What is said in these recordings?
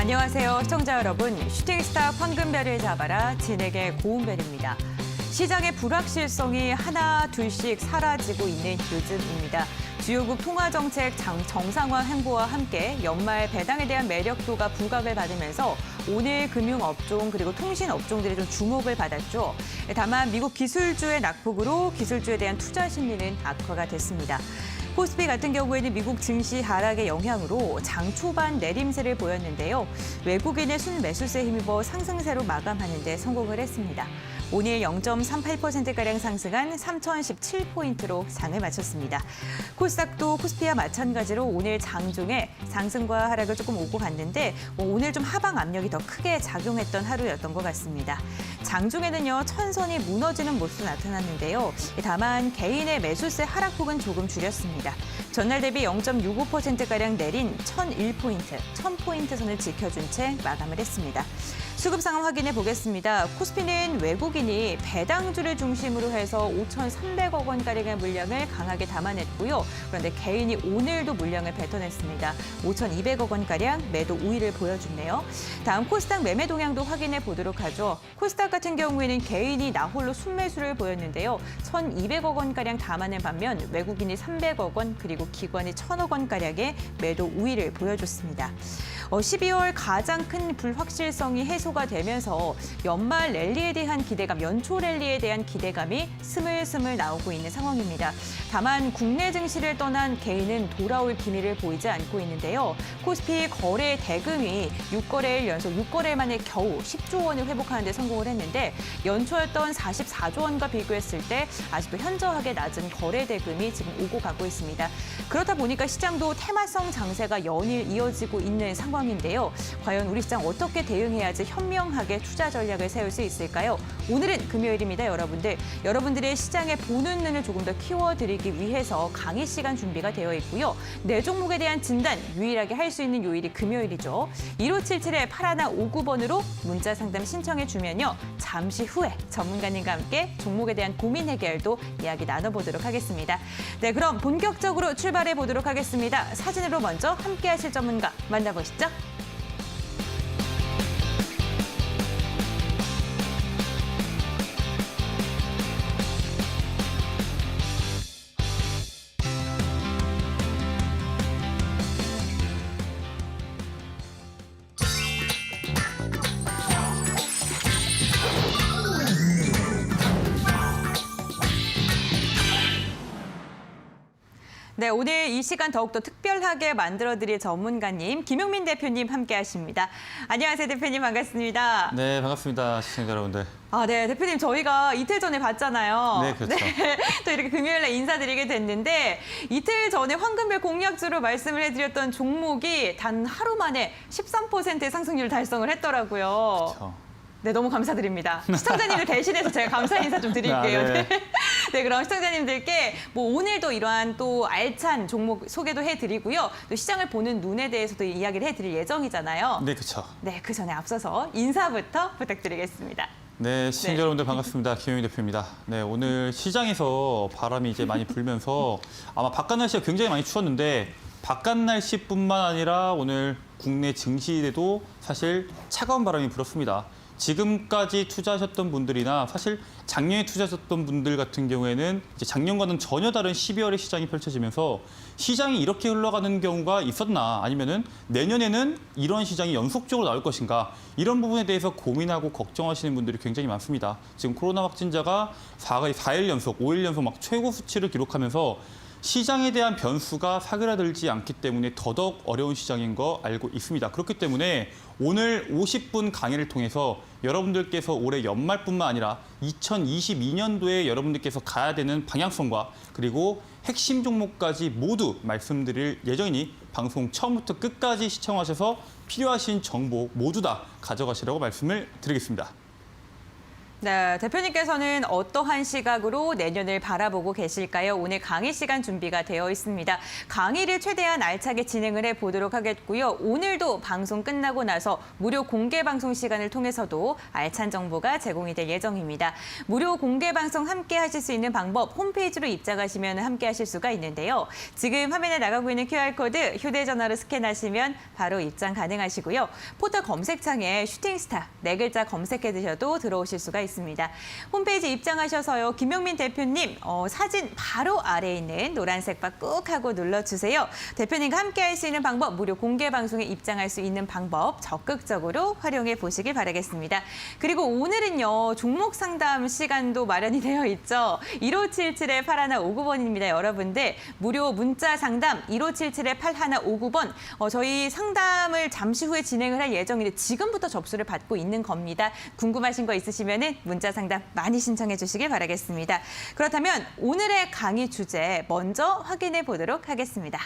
안녕하세요, 시청자 여러분. 슈팅스타 황금별을 잡아라 진에게 고운별입니다. 시장의 불확실성이 하나 둘씩 사라지고 있는 요즘입니다. 주요국 통화정책 정상화 행보와 함께 연말 배당에 대한 매력도가 부각을 받으면서 오늘 금융업종 그리고 통신업종들이 좀 주목을 받았죠. 다만 미국 기술주의 낙폭으로 기술주에 대한 투자 심리는 악화가 됐습니다. 코스피 같은 경우에는 미국 증시 하락의 영향으로 장 초반 내림세를 보였는데요. 외국인의 순매수세에 힘입어 상승세로 마감하는 데 성공을 했습니다. 오늘 0.38%가량 상승한 3,017포인트로 장을 마쳤습니다. 코스닥도 코스피와 마찬가지로 오늘 장중에 상승과 하락을 조금 오고 갔는데 오늘 좀 하방 압력이 더 크게 작용했던 하루였던 것 같습니다. 장중에는요, 천선이 무너지는 모습도 나타났는데요. 다만 개인의 매수세 하락폭은 조금 줄였습니다. 전날 대비 0.65%가량 내린 1,001포인트, 1,000포인트 선을 지켜준 채 마감을 했습니다. 수급 상황 확인해 보겠습니다. 코스피는 외국인이 배당주를 중심으로 해서 5,300억 원가량의 물량을 강하게 담아냈고요. 그런데 개인이 오늘도 물량을 뱉어냈습니다. 5,200억 원가량 매도 우위를 보여줬네요. 다음 코스닥 매매 동향도 확인해 보도록 하죠. 코스닥 같은 경우에는 개인이 나홀로 순매수를 보였는데요. 1,200억 원가량 담아낸 반면 외국인이 300억 원 그리고 기관이 1,000억 원가량의 매도 우위를 보여줬습니다. 12월 가장 큰 불확실성이 해소가 되면서 연말 랠리에 대한 기대감, 연초 랠리에 대한 기대감이 스물스물 나오고 있는 상황입니다. 다만 국내 증시를 떠난 개인은 돌아올 기미를 보이지 않고 있는데요. 코스피 거래 대금이 6거래일 연속 6거래일 만에 겨우 10조 원을 회복하는 데 성공을 했는데 연초였던 44조 원과 비교했을 때 아직도 현저하게 낮은 거래 대금이 지금 오고 가고 있습니다. 그렇다 보니까 시장도 테마성 장세가 연일 이어지고 있는 상황인데요. 과연 우리 시장 어떻게 대응해야지 현명하게 투자 전략을 세울 수 있을까요? 오늘은 금요일입니다, 여러분들. 여러분들의 시장에 보는 눈을 조금 더 키워드리기 위해서 강의 시간 준비가 되어 있고요. 내 종목에 대한 진단 유일하게 할 수 있는 요일이 금요일이죠. 1577-8159번으로 문자 상담 신청해 주면요. 잠시 후에 전문가님과 함께 종목에 대한 고민 해결도 이야기 나눠보도록 하겠습니다. 네, 그럼 본격적으로 출발해 보도록 하겠습니다. 사진으로 먼저 함께 하실 전문가 만나보시죠. 네, 오늘 이 시간 더욱더 특별하게 만들어드릴 전문가님 김용민 대표님 함께하십니다. 안녕하세요, 대표님 반갑습니다. 네, 반갑습니다, 시청자 여러분들. 네, 대표님 저희가 이틀 전에 봤잖아요. 네, 그렇죠. 네, 또 이렇게 금요일에 인사드리게 됐는데 이틀 전에 황금별 공략주로 말씀을 해드렸던 종목이 단 하루 만에 13%의 상승률 달성을 했더라고요. 그렇죠. 네, 너무 감사드립니다. 시청자님들 대신해서 제가 감사 인사 좀 드릴게요. 네. 네, 그럼 시청자님들께 오늘도 이러한 또 알찬 종목 소개도 해드리고요. 또 시장을 보는 눈에 대해서도 이야기를 해드릴 예정이잖아요. 네, 그렇죠. 네, 그 전에 앞서서 인사부터 부탁드리겠습니다. 네, 시청자 여러분들 반갑습니다. 김용민 대표입니다. 네, 오늘 시장에서 바람이 이제 많이 불면서 아마 바깥 날씨가 굉장히 많이 추웠는데 바깥 날씨뿐만 아니라 오늘 국내 증시에도 사실 차가운 바람이 불었습니다. 지금까지 투자하셨던 분들이나 사실 작년에 투자하셨던 분들 같은 경우에는 이제 작년과는 전혀 다른 12월의 시장이 펼쳐지면서 시장이 이렇게 흘러가는 경우가 있었나 아니면은 내년에는 이런 시장이 연속적으로 나올 것인가 이런 부분에 대해서 고민하고 걱정하시는 분들이 굉장히 많습니다. 지금 코로나 확진자가 4일 연속, 5일 연속 막 최고 수치를 기록하면서 시장에 대한 변수가 사그라들지 않기 때문에 더더욱 어려운 시장인 거 알고 있습니다. 그렇기 때문에 오늘 50분 강의를 통해서 여러분들께서 올해 연말뿐만 아니라 2022년도에 여러분들께서 가야 되는 방향성과 그리고 핵심 종목까지 모두 말씀드릴 예정이니 방송 처음부터 끝까지 시청하셔서 필요하신 정보 모두 다 가져가시라고 말씀을 드리겠습니다. 네, 대표님께서는 어떠한 시각으로 내년을 바라보고 계실까요? 오늘 강의 시간 준비가 되어 있습니다. 강의를 최대한 알차게 진행을 해보도록 하겠고요. 오늘도 방송 끝나고 나서 무료 공개 방송 시간을 통해서도 알찬 정보가 제공이 될 예정입니다. 무료 공개 방송 함께 하실 수 있는 방법 홈페이지로 입장하시면 함께 하실 수가 있는데요. 지금 화면에 나가고 있는 QR코드 휴대전화로 스캔하시면 바로 입장 가능하시고요. 포털 검색창에 슈팅스타 4글자 검색해 두셔도 들어오실 수가 있습니다. 홈페이지 입장하셔서요. 김용민 대표님 사진 바로 아래에 있는 노란색 바 꾹 하고 눌러주세요. 대표님과 함께 할 수 있는 방법, 무료 공개 방송에 입장할 수 있는 방법 적극적으로 활용해 보시길 바라겠습니다. 그리고 오늘은요. 종목 상담 시간도 마련이 되어 있죠. 1577-8159번입니다. 여러분들 무료 문자 상담 1577-8159번 저희 상담을 잠시 후에 진행을 할 예정인데 지금부터 접수를 받고 있는 겁니다. 궁금하신 거 있으시면 문자 상담 많이 신청해 주시길 바라겠습니다. 그렇다면 오늘의 강의 주제 먼저 확인해 보도록 하겠습니다.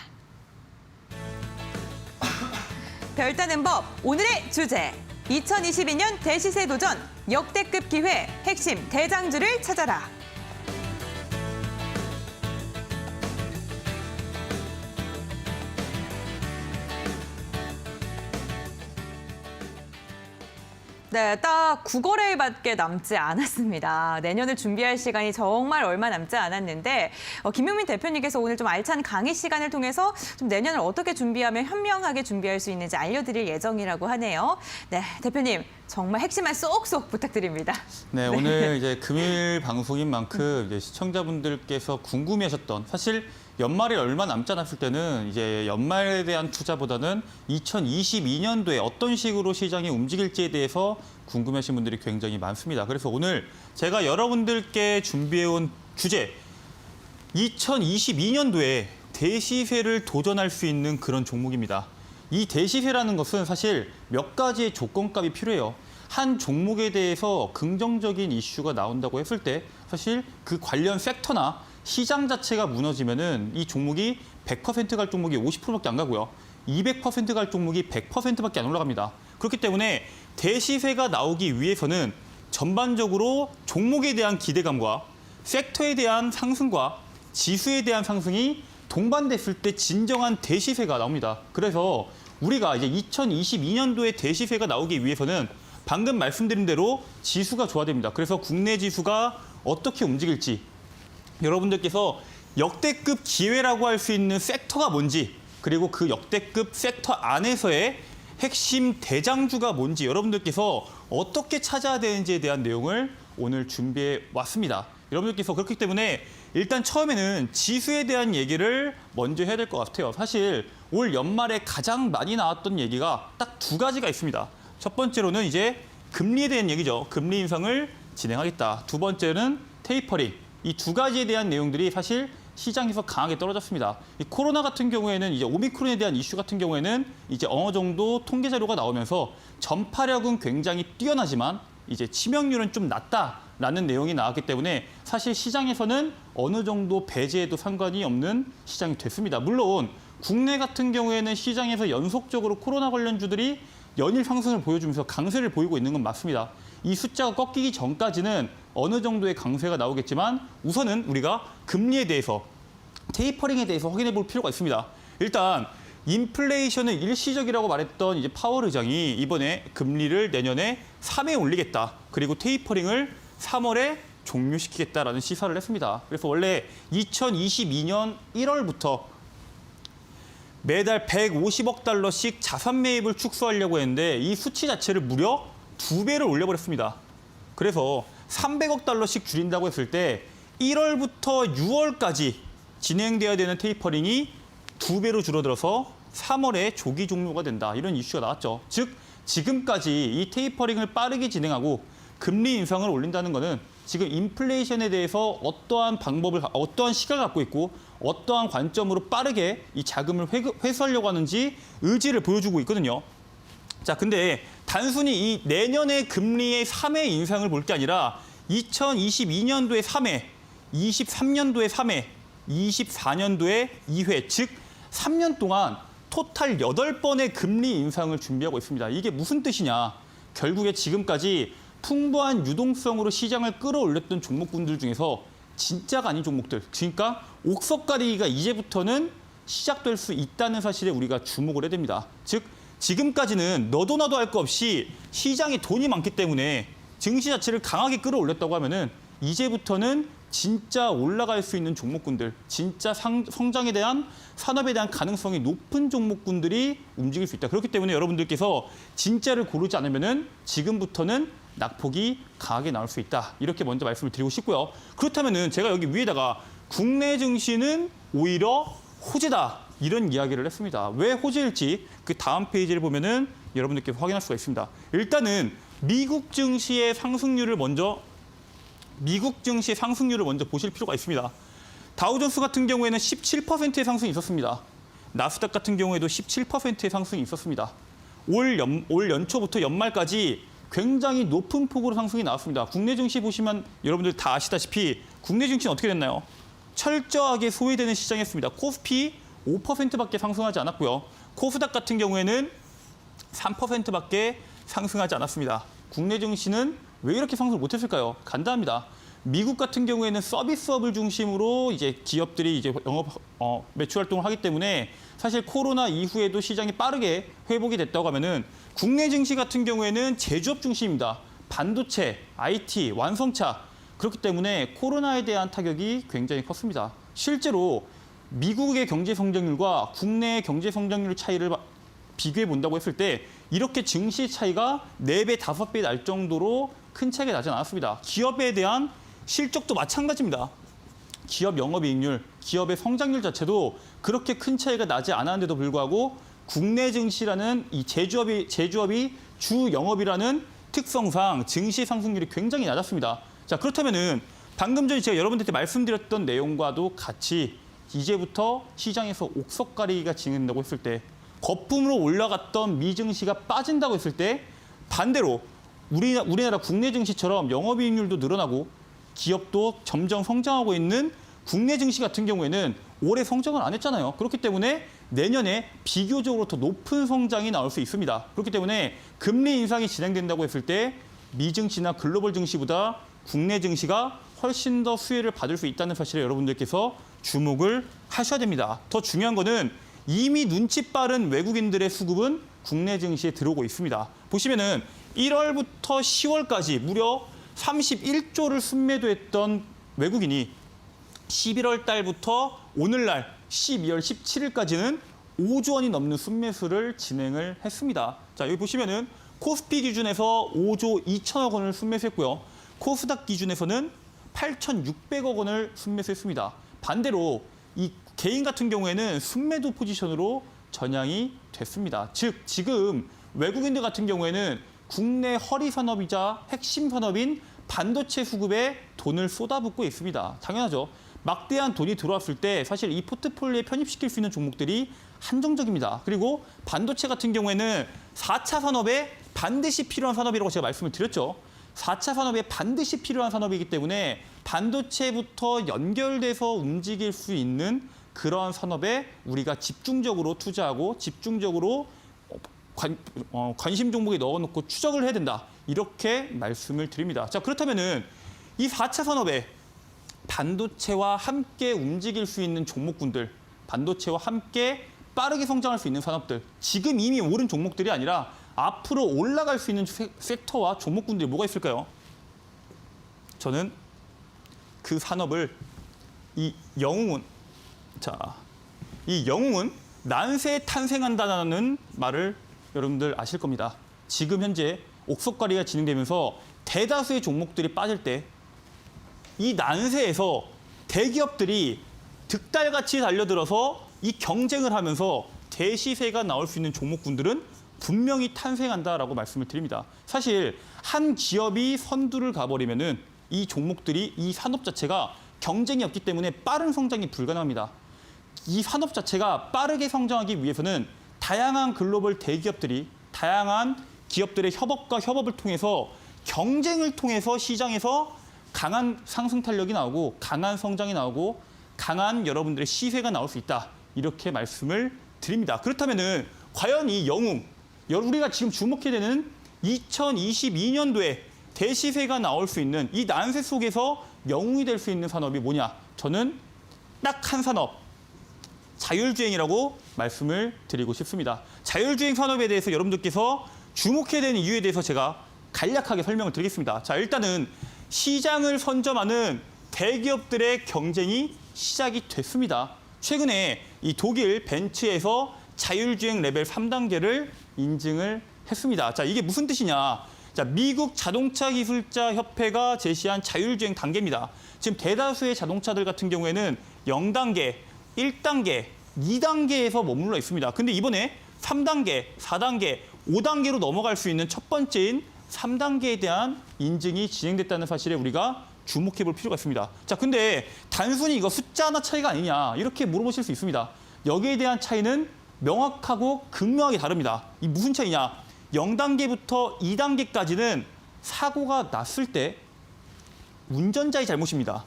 별따는 법 오늘의 주제 2022년 대시세 도전 역대급 기회 핵심 대장주를 찾아라. 네, 딱 9거래일밖에 남지 않았습니다. 내년을 준비할 시간이 정말 얼마 남지 않았는데 김용민 대표님께서 오늘 좀 알찬 강의 시간을 통해서 좀 내년을 어떻게 준비하면 현명하게 준비할 수 있는지 알려드릴 예정이라고 하네요. 네, 대표님 정말 핵심만 쏙쏙 부탁드립니다. 네, 오늘 이제 금일 방송인 만큼 이제 시청자분들께서 궁금해하셨던 사실 연말에 얼마 남지 않았을 때는 이제 연말에 대한 투자보다는 2022년도에 어떤 식으로 시장이 움직일지에 대해서 궁금해하신 분들이 굉장히 많습니다. 그래서 오늘 제가 여러분들께 준비해온 주제 2022년도에 대시세를 도전할 수 있는 그런 종목입니다. 이 대시세라는 것은 사실 몇 가지의 조건값이 필요해요. 한 종목에 대해서 긍정적인 이슈가 나온다고 했을 때 사실 그 관련 섹터나 시장 자체가 무너지면은 이 종목이 100% 갈 종목이 50%밖에 안 가고요. 200% 갈 종목이 100%밖에 안 올라갑니다. 그렇기 때문에 대시세가 나오기 위해서는 전반적으로 종목에 대한 기대감과 섹터에 대한 상승과 지수에 대한 상승이 동반됐을 때 진정한 대시세가 나옵니다. 그래서 우리가 이제 2022년도에 대시세가 나오기 위해서는 방금 말씀드린 대로 지수가 좋아야 됩니다. 그래서 국내 지수가 어떻게 움직일지 여러분들께서 역대급 기회라고 할 수 있는 섹터가 뭔지 그리고 그 역대급 섹터 안에서의 핵심 대장주가 뭔지 여러분들께서 어떻게 찾아야 되는지에 대한 내용을 오늘 준비해 왔습니다. 여러분들께서 그렇기 때문에 일단 처음에는 지수에 대한 얘기를 먼저 해야 될 것 같아요. 사실 올 연말에 가장 많이 나왔던 얘기가 딱 두 가지가 있습니다. 첫 번째로는 이제 금리에 대한 얘기죠. 금리 인상을 진행하겠다. 두 번째는 테이퍼링. 이 두 가지에 대한 내용들이 사실 시장에서 강하게 떨어졌습니다. 이 코로나 같은 경우에는 이제 오미크론에 대한 이슈 같은 경우에는 이제 어느 정도 통계 자료가 나오면서 전파력은 굉장히 뛰어나지만 이제 치명률은 좀 낮다라는 내용이 나왔기 때문에 사실 시장에서는 어느 정도 배제해도 상관이 없는 시장이 됐습니다. 물론 국내 같은 경우에는 시장에서 연속적으로 코로나 관련주들이 연일 상승을 보여주면서 강세를 보이고 있는 건 맞습니다. 이 숫자가 꺾이기 전까지는 어느 정도의 강세가 나오겠지만 우선은 우리가 금리에 대해서 테이퍼링에 대해서 확인해 볼 필요가 있습니다. 일단 인플레이션은 일시적이라고 말했던 이제 파월 의장이 이번에 금리를 내년에 3에 올리겠다. 그리고 테이퍼링을 3월에 종료시키겠다라는 시사를 했습니다. 그래서 원래 2022년 1월부터 매달 150억 달러씩 자산 매입을 축소하려고 했는데 이 수치 자체를 무려 2배를 올려버렸습니다. 그래서 300억 달러씩 줄인다고 했을 때 1월부터 6월까지 진행돼야 되는 테이퍼링이 2배로 줄어들어서 3월에 조기 종료가 된다. 이런 이슈가 나왔죠. 즉 지금까지 이 테이퍼링을 빠르게 진행하고 금리 인상을 올린다는 것은 지금 인플레이션에 대해서 어떠한 방법을, 어떠한 시각을 갖고 있고 어떠한 관점으로 빠르게 이 자금을 회수하려고 하는지 의지를 보여주고 있거든요. 자, 근데 단순히 이 내년의 금리의 3회 인상을 볼 게 아니라 2022년도에 3회, 23년도에 3회, 24년도에 2회, 즉 3년 동안 토탈 8번의 금리 인상을 준비하고 있습니다. 이게 무슨 뜻이냐? 결국에 지금까지 풍부한 유동성으로 시장을 끌어올렸던 종목군들 중에서 진짜가 아닌 종목들, 그러니까 옥석 가리기가 이제부터는 시작될 수 있다는 사실에 우리가 주목을 해야 됩니다. 즉 지금까지는 너도 나도 할 거 없이 시장에 돈이 많기 때문에 증시 자체를 강하게 끌어올렸다고 하면은 이제부터는 진짜 올라갈 수 있는 종목군들, 진짜 성장에 대한 산업에 대한 가능성이 높은 종목군들이 움직일 수 있다. 그렇기 때문에 여러분들께서 진짜를 고르지 않으면은 지금부터는 낙폭이 강하게 나올 수 있다. 이렇게 먼저 말씀을 드리고 싶고요. 그렇다면은 제가 여기 위에다가 국내 증시는 오히려 호재다. 이런 이야기를 했습니다. 왜 호재일지 그 다음 페이지를 보면은 여러분들께서 확인할 수가 있습니다. 일단은 미국 증시의 상승률을 먼저 보실 필요가 있습니다. 다우존스 같은 경우에는 17%의 상승이 있었습니다. 나스닥 같은 경우에도 17%의 상승이 있었습니다. 올 연초부터 연말까지 굉장히 높은 폭으로 상승이 나왔습니다. 국내 증시 보시면 여러분들 다 아시다시피 국내 증시는 어떻게 됐나요? 철저하게 소외되는 시장이었습니다. 코스피 5%밖에 상승하지 않았고요. 코스닥 같은 경우에는 3%밖에 상승하지 않았습니다. 국내 증시는 왜 이렇게 상승을 못했을까요? 간단합니다. 미국 같은 경우에는 서비스업을 중심으로 이제 기업들이 이제 매출 활동을 하기 때문에 사실 코로나 이후에도 시장이 빠르게 회복이 됐다고 하면은 국내 증시 같은 경우에는 제조업 중심입니다. 반도체, IT, 완성차. 그렇기 때문에 코로나에 대한 타격이 굉장히 컸습니다. 실제로 미국의 경제 성장률과 국내의 경제 성장률 차이를 비교해 본다고 했을 때 이렇게 증시 차이가 4배, 5배 날 정도로 큰 차이가 나지 않았습니다. 기업에 대한 실적도 마찬가지입니다. 기업 영업이익률, 기업의 성장률 자체도 그렇게 큰 차이가 나지 않았는데도 불구하고 국내 증시라는 이 제조업이 주 영업이라는 특성상 증시 상승률이 굉장히 낮았습니다. 자, 그렇다면은 방금 전에 제가 여러분들한테 말씀드렸던 내용과도 같이 이제부터 시장에서 옥석 가리기가 진행된다고 했을 때 거품으로 올라갔던 미증시가 빠진다고 했을 때 반대로 우리나라 국내 증시처럼 영업이익률도 늘어나고 기업도 점점 성장하고 있는 국내 증시 같은 경우에는 올해 성장을 안 했잖아요. 그렇기 때문에 내년에 비교적으로 더 높은 성장이 나올 수 있습니다. 그렇기 때문에 금리 인상이 진행된다고 했을 때 미증시나 글로벌 증시보다 국내 증시가 훨씬 더 수혜를 받을 수 있다는 사실에 여러분들께서 주목을 하셔야 됩니다. 더 중요한 거는 이미 눈치 빠른 외국인들의 수급은 국내 증시에 들어오고 있습니다. 보시면은 1월부터 10월까지 무려 31조를 순매도했던 외국인이 11월 달부터 오늘날 12월 17일까지는 5조 원이 넘는 순매수를 진행을 했습니다. 자, 여기 보시면은 코스피 기준에서 5조 2천억 원을 순매수했고요. 코스닥 기준에서는 8,600억 원을 순매수했습니다. 반대로 이 개인 같은 경우에는 순매도 포지션으로 전향이 됐습니다. 즉 지금 외국인들 같은 경우에는 국내 허리 산업이자 핵심 산업인 반도체 수급에 돈을 쏟아붓고 있습니다. 당연하죠. 막대한 돈이 들어왔을 때 사실 이 포트폴리오에 편입시킬 수 있는 종목들이 한정적입니다. 그리고 반도체 같은 경우에는 4차 산업에 반드시 필요한 산업이라고 제가 말씀을 드렸죠. 4차 산업에 반드시 필요한 산업이기 때문에 반도체부터 연결돼서 움직일 수 있는 그러한 산업에 우리가 집중적으로 투자하고 집중적으로 관심 종목에 넣어놓고 추적을 해야 된다. 이렇게 말씀을 드립니다. 자, 그렇다면은 이 4차 산업에 반도체와 함께 움직일 수 있는 종목군들, 반도체와 함께 빠르게 성장할 수 있는 산업들, 지금 이미 오른 종목들이 아니라 앞으로 올라갈 수 있는 섹터와 종목군들이 뭐가 있을까요? 저는 그 산업을 이 영웅은 난세에 탄생한다는 말을 여러분들 아실 겁니다. 지금 현재 옥석가리가 진행되면서 대다수의 종목들이 빠질 때 이 난세에서 대기업들이 득달같이 달려들어서 이 경쟁을 하면서 대시세가 나올 수 있는 종목군들은 분명히 탄생한다라고 말씀을 드립니다. 사실 한 기업이 선두를 가버리면은 이 종목들이 이 산업 자체가 경쟁이 없기 때문에 빠른 성장이 불가능합니다. 이 산업 자체가 빠르게 성장하기 위해서는 다양한 글로벌 대기업들이 다양한 기업들의 협업을 통해서 경쟁을 통해서 시장에서 강한 상승 탄력이 나오고 강한 성장이 나오고 강한 여러분들의 시세가 나올 수 있다. 이렇게 말씀을 드립니다. 그렇다면은 과연 이 영웅, 우리가 지금 주목해야 되는 2022년도에 대시세가 나올 수 있는 이 난세 속에서 영웅이 될 수 있는 산업이 뭐냐? 저는 딱 한 산업, 자율주행이라고 말씀을 드리고 싶습니다. 자율주행 산업에 대해서 여러분들께서 주목해야 되는 이유에 대해서 제가 간략하게 설명을 드리겠습니다. 자, 일단은 시장을 선점하는 대기업들의 경쟁이 시작이 됐습니다. 최근에 이 독일 벤츠에서 자율주행 레벨 3단계를 인증을 했습니다. 자, 이게 무슨 뜻이냐? 자, 미국 자동차 기술자 협회가 제시한 자율주행 단계입니다. 지금 대다수의 자동차들 같은 경우에는 0단계, 1단계, 2단계에서 머물러 있습니다. 근데 이번에 3단계, 4단계, 5단계로 넘어갈 수 있는 첫 번째인 3단계에 대한 인증이 진행됐다는 사실에 우리가 주목해 볼 필요가 있습니다. 자, 근데 단순히 이거 숫자 하나 차이가 아니냐 이렇게 물어보실 수 있습니다. 여기에 대한 차이는 명확하고 극명하게 다릅니다. 이 무슨 차이냐? 0단계부터 2단계까지는 사고가 났을 때 운전자의 잘못입니다.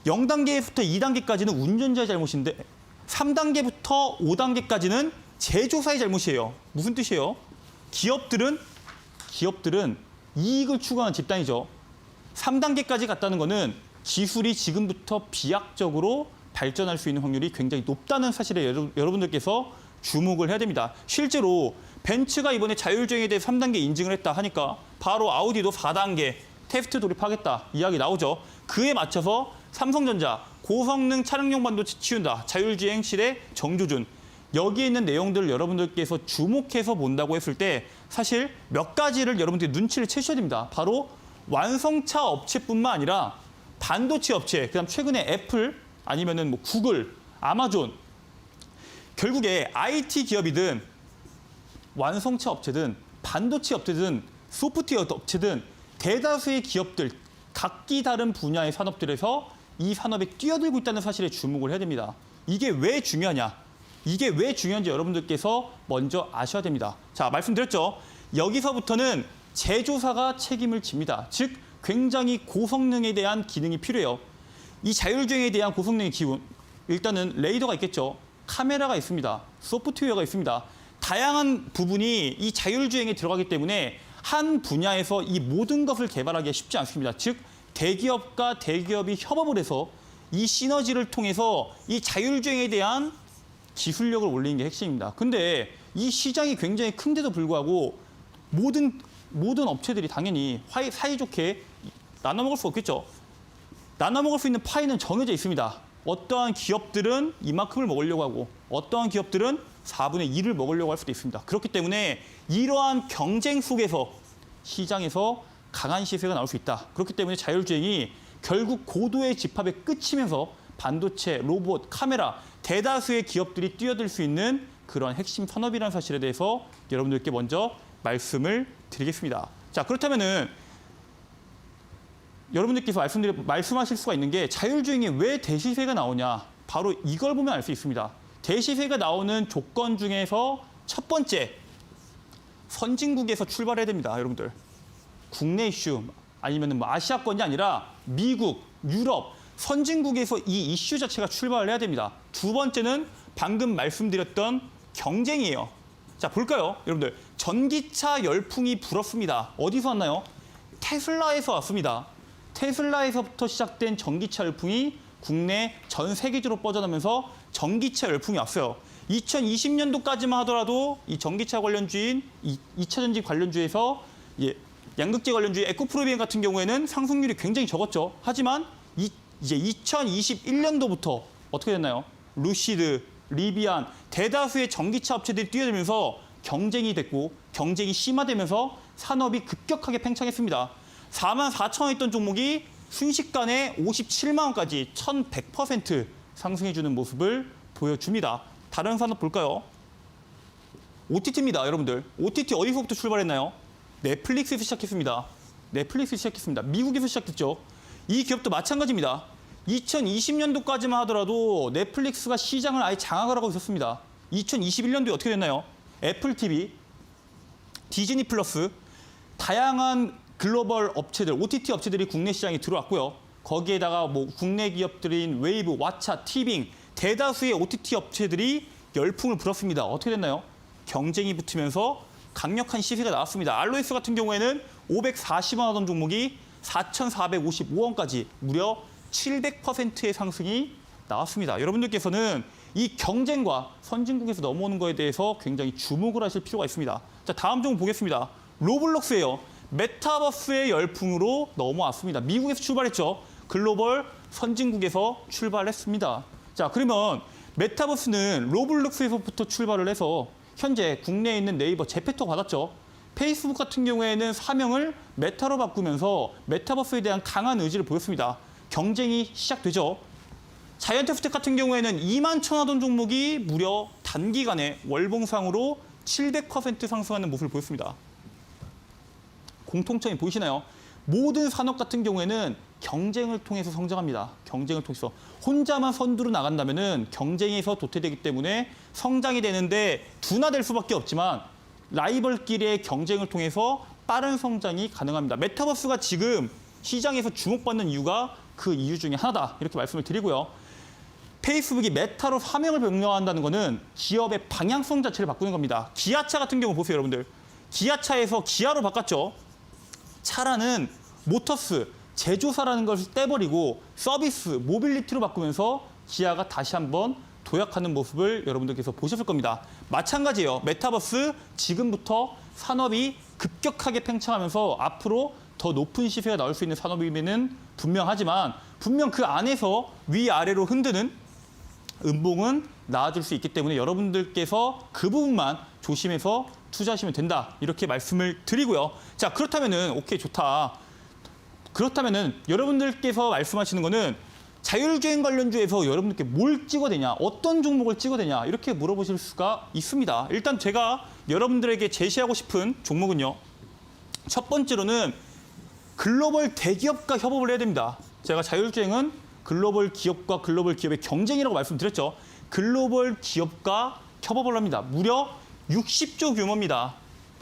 0단계부터 2단계까지는 운전자의 잘못인데 3단계부터 5단계까지는 제조사의 잘못이에요. 무슨 뜻이에요? 기업들은 이익을 추구하는 집단이죠. 3단계까지 갔다는 거는 기술이 지금부터 비약적으로 발전할 수 있는 확률이 굉장히 높다는 사실에 여러분들께서 주목을 해야 됩니다. 실제로 벤츠가 이번에 자율주행에 대해 3단계 인증을 했다 하니까 바로 아우디도 4단계 테스트 돌입하겠다 이야기 나오죠. 그에 맞춰서 삼성전자 고성능 차량용 반도체 치운다. 자율주행 시대 정조준. 여기에 있는 내용들을 여러분들께서 주목해서 본다고 했을 때 사실 몇 가지를 여러분들이 눈치를 채셔야 됩니다. 바로 완성차 업체뿐만 아니라 반도체 업체, 그다음 최근에 애플 아니면은 뭐 구글, 아마존. 결국에 IT 기업이든 완성차 업체든 반도체 업체든 소프트웨어 업체든 대다수의 기업들 각기 다른 분야의 산업들에서 이 산업에 뛰어들고 있다는 사실에 주목을 해야 됩니다. 이게 왜 중요하냐? 이게 왜 중요한지 여러분들께서 먼저 아셔야 됩니다. 자, 말씀드렸죠. 여기서부터는 제조사가 책임을 집니다. 즉, 굉장히 고성능에 대한 기능이 필요해요. 이 자율주행에 대한 고성능의 기운, 일단은 레이더가 있겠죠. 카메라가 있습니다. 소프트웨어가 있습니다. 다양한 부분이 이 자율주행에 들어가기 때문에 한 분야에서 이 모든 것을 개발하기가 쉽지 않습니다. 즉, 대기업과 대기업이 협업을 해서 이 시너지를 통해서 이 자율주행에 대한 기술력을 올리는 게 핵심입니다. 근데 이 시장이 굉장히 큰데도 불구하고 모든 업체들이 당연히 사이좋게 나눠 먹을 수 없겠죠. 나눠 먹을 수 있는 파이는 정해져 있습니다. 어떠한 기업들은 이만큼을 먹으려고 하고 어떠한 기업들은 4분의 1을 먹으려고 할 수도 있습니다. 그렇기 때문에 이러한 경쟁 속에서 시장에서 강한 시세가 나올 수 있다. 그렇기 때문에 자율주행이 결국 고도의 집합에 끝이면서 반도체, 로봇, 카메라, 대다수의 기업들이 뛰어들 수 있는 그런 핵심 산업이라는 사실에 대해서 여러분들께 먼저 말씀을 드리겠습니다. 자, 그렇다면은 여러분들께서 말씀하실 수가 있는 게 자율주행에 왜 대시세가 나오냐? 바로 이걸 보면 알 수 있습니다. 대시세가 나오는 조건 중에서 첫 번째, 선진국에서 출발해야 됩니다, 여러분들. 국내 이슈 아니면 뭐 아시아권이 아니라 미국, 유럽, 선진국에서 이 이슈 자체가 출발을 해야 됩니다. 두 번째는 방금 말씀드렸던 경쟁이에요. 자, 볼까요? 여러분들, 전기차 열풍이 불었습니다. 어디서 왔나요? 테슬라에서 왔습니다. 테슬라에서부터 시작된 전기차 열풍이 국내 전 세계적으로 뻗어나면서 전기차 열풍이 왔어요. 2020년도까지만 하더라도 이 전기차 관련주인, 2차 전지 관련주에서 양극재 관련주의 에코프로비엔 같은 경우에는 상승률이 굉장히 적었죠. 하지만 이제 2021년도부터 어떻게 됐나요? 루시드, 리비안, 대다수의 전기차 업체들이 뛰어들면서 경쟁이 됐고 경쟁이 심화되면서 산업이 급격하게 팽창했습니다. 44,000원 있던 종목이 순식간에 57만 원까지 1100% 상승해주는 모습을 보여줍니다. 다른 산업 볼까요? OTT입니다, 여러분들. OTT 어디서부터 출발했나요? 넷플릭스에서 시작했습니다. 미국에서 시작했죠. 이 기업도 마찬가지입니다. 2020년도까지만 하더라도 넷플릭스가 시장을 아예 장악을 하고 있었습니다. 2021년도에 어떻게 됐나요? 애플 TV, 디즈니 플러스, 다양한 글로벌 업체들, OTT 업체들이 국내 시장에 들어왔고요. 거기에다가 뭐 국내 기업들인 웨이브, 왓챠, 티빙, 대다수의 OTT 업체들이 열풍을 불었습니다. 어떻게 됐나요? 경쟁이 붙으면서 강력한 시세가 나왔습니다. 알로에스 같은 경우에는 540원 하던 종목이 4,455원까지 무려 700%의 상승이 나왔습니다. 여러분들께서는 이 경쟁과 선진국에서 넘어오는 거에 대해서 굉장히 주목을 하실 필요가 있습니다. 자, 다음 종목 보겠습니다. 로블록스예요. 메타버스의 열풍으로 넘어왔습니다. 미국에서 출발했죠. 글로벌 선진국에서 출발했습니다. 자, 그러면 메타버스는 로블록스에서부터 출발을 해서 현재 국내에 있는 네이버 재패토 받았죠. 페이스북 같은 경우에는 사명을 메타로 바꾸면서 메타버스에 대한 강한 의지를 보였습니다. 경쟁이 시작되죠. 자이언트스텝 같은 경우에는 2만 천 하던 종목이 무려 단기간에 월봉상으로 700% 상승하는 모습을 보였습니다. 공통점이 보이시나요? 모든 산업 같은 경우에는 경쟁을 통해서 성장합니다. 경쟁을 통해서. 혼자만 선두로 나간다면 경쟁에서 도태되기 때문에 성장이 되는데 둔화될 수밖에 없지만 라이벌끼리의 경쟁을 통해서 빠른 성장이 가능합니다. 메타버스가 지금 시장에서 주목받는 이유가 그 이유 중에 하나다. 이렇게 말씀을 드리고요. 페이스북이 메타로 사명을 변경한다는 것은 기업의 방향성 자체를 바꾸는 겁니다. 기아차 같은 경우 보세요, 여러분들. 기아차에서 기아로 바꿨죠. 차라는 모터스, 제조사라는 것을 떼버리고 서비스, 모빌리티로 바꾸면서 기아가 다시 한번 도약하는 모습을 여러분들께서 보셨을 겁니다. 마찬가지예요. 메타버스 지금부터 산업이 급격하게 팽창하면서 앞으로 더 높은 시세가 나올 수 있는 산업임에는 분명하지만 분명 그 안에서 위아래로 흔드는 음봉은 나아질 수 있기 때문에 여러분들께서 그 부분만 조심해서 투자하시면 된다. 이렇게 말씀을 드리고요. 자, 그렇다면은 오케이, 좋다. 그렇다면은 여러분들께서 말씀하시는 거는 자율주행 관련주에서 여러분들께 뭘 찍어대냐, 어떤 종목을 찍어대냐 이렇게 물어보실 수가 있습니다. 일단 제가 여러분들에게 제시하고 싶은 종목은요. 첫 번째로는 글로벌 대기업과 협업을 해야 됩니다. 제가 자율주행은 글로벌 기업과 글로벌 기업의 경쟁이라고 말씀드렸죠. 글로벌 기업과 협업을 합니다. 무려 60조 규모입니다.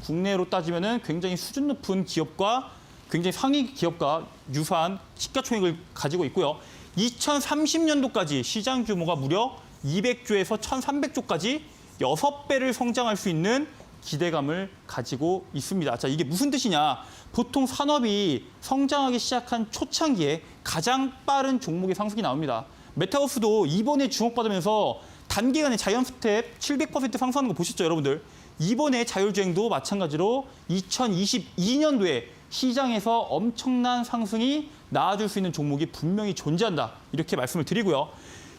국내로 따지면 굉장히 수준 높은 기업과 굉장히 상위 기업과 유사한 시가총액을 가지고 있고요. 2030년도까지 시장 규모가 무려 200조에서 1,300조까지 6배를 성장할 수 있는 기대감을 가지고 있습니다. 자, 이게 무슨 뜻이냐? 보통 산업이 성장하기 시작한 초창기에 가장 빠른 종목의 상승이 나옵니다. 메타버스도 이번에 주목받으면서 단기간에 자이언트스텝 700% 상승하는 거 보셨죠, 여러분들? 이번에 자율주행도 마찬가지로 2022년도에 시장에서 엄청난 상승이 나아질 수 있는 종목이 분명히 존재한다. 이렇게 말씀을 드리고요.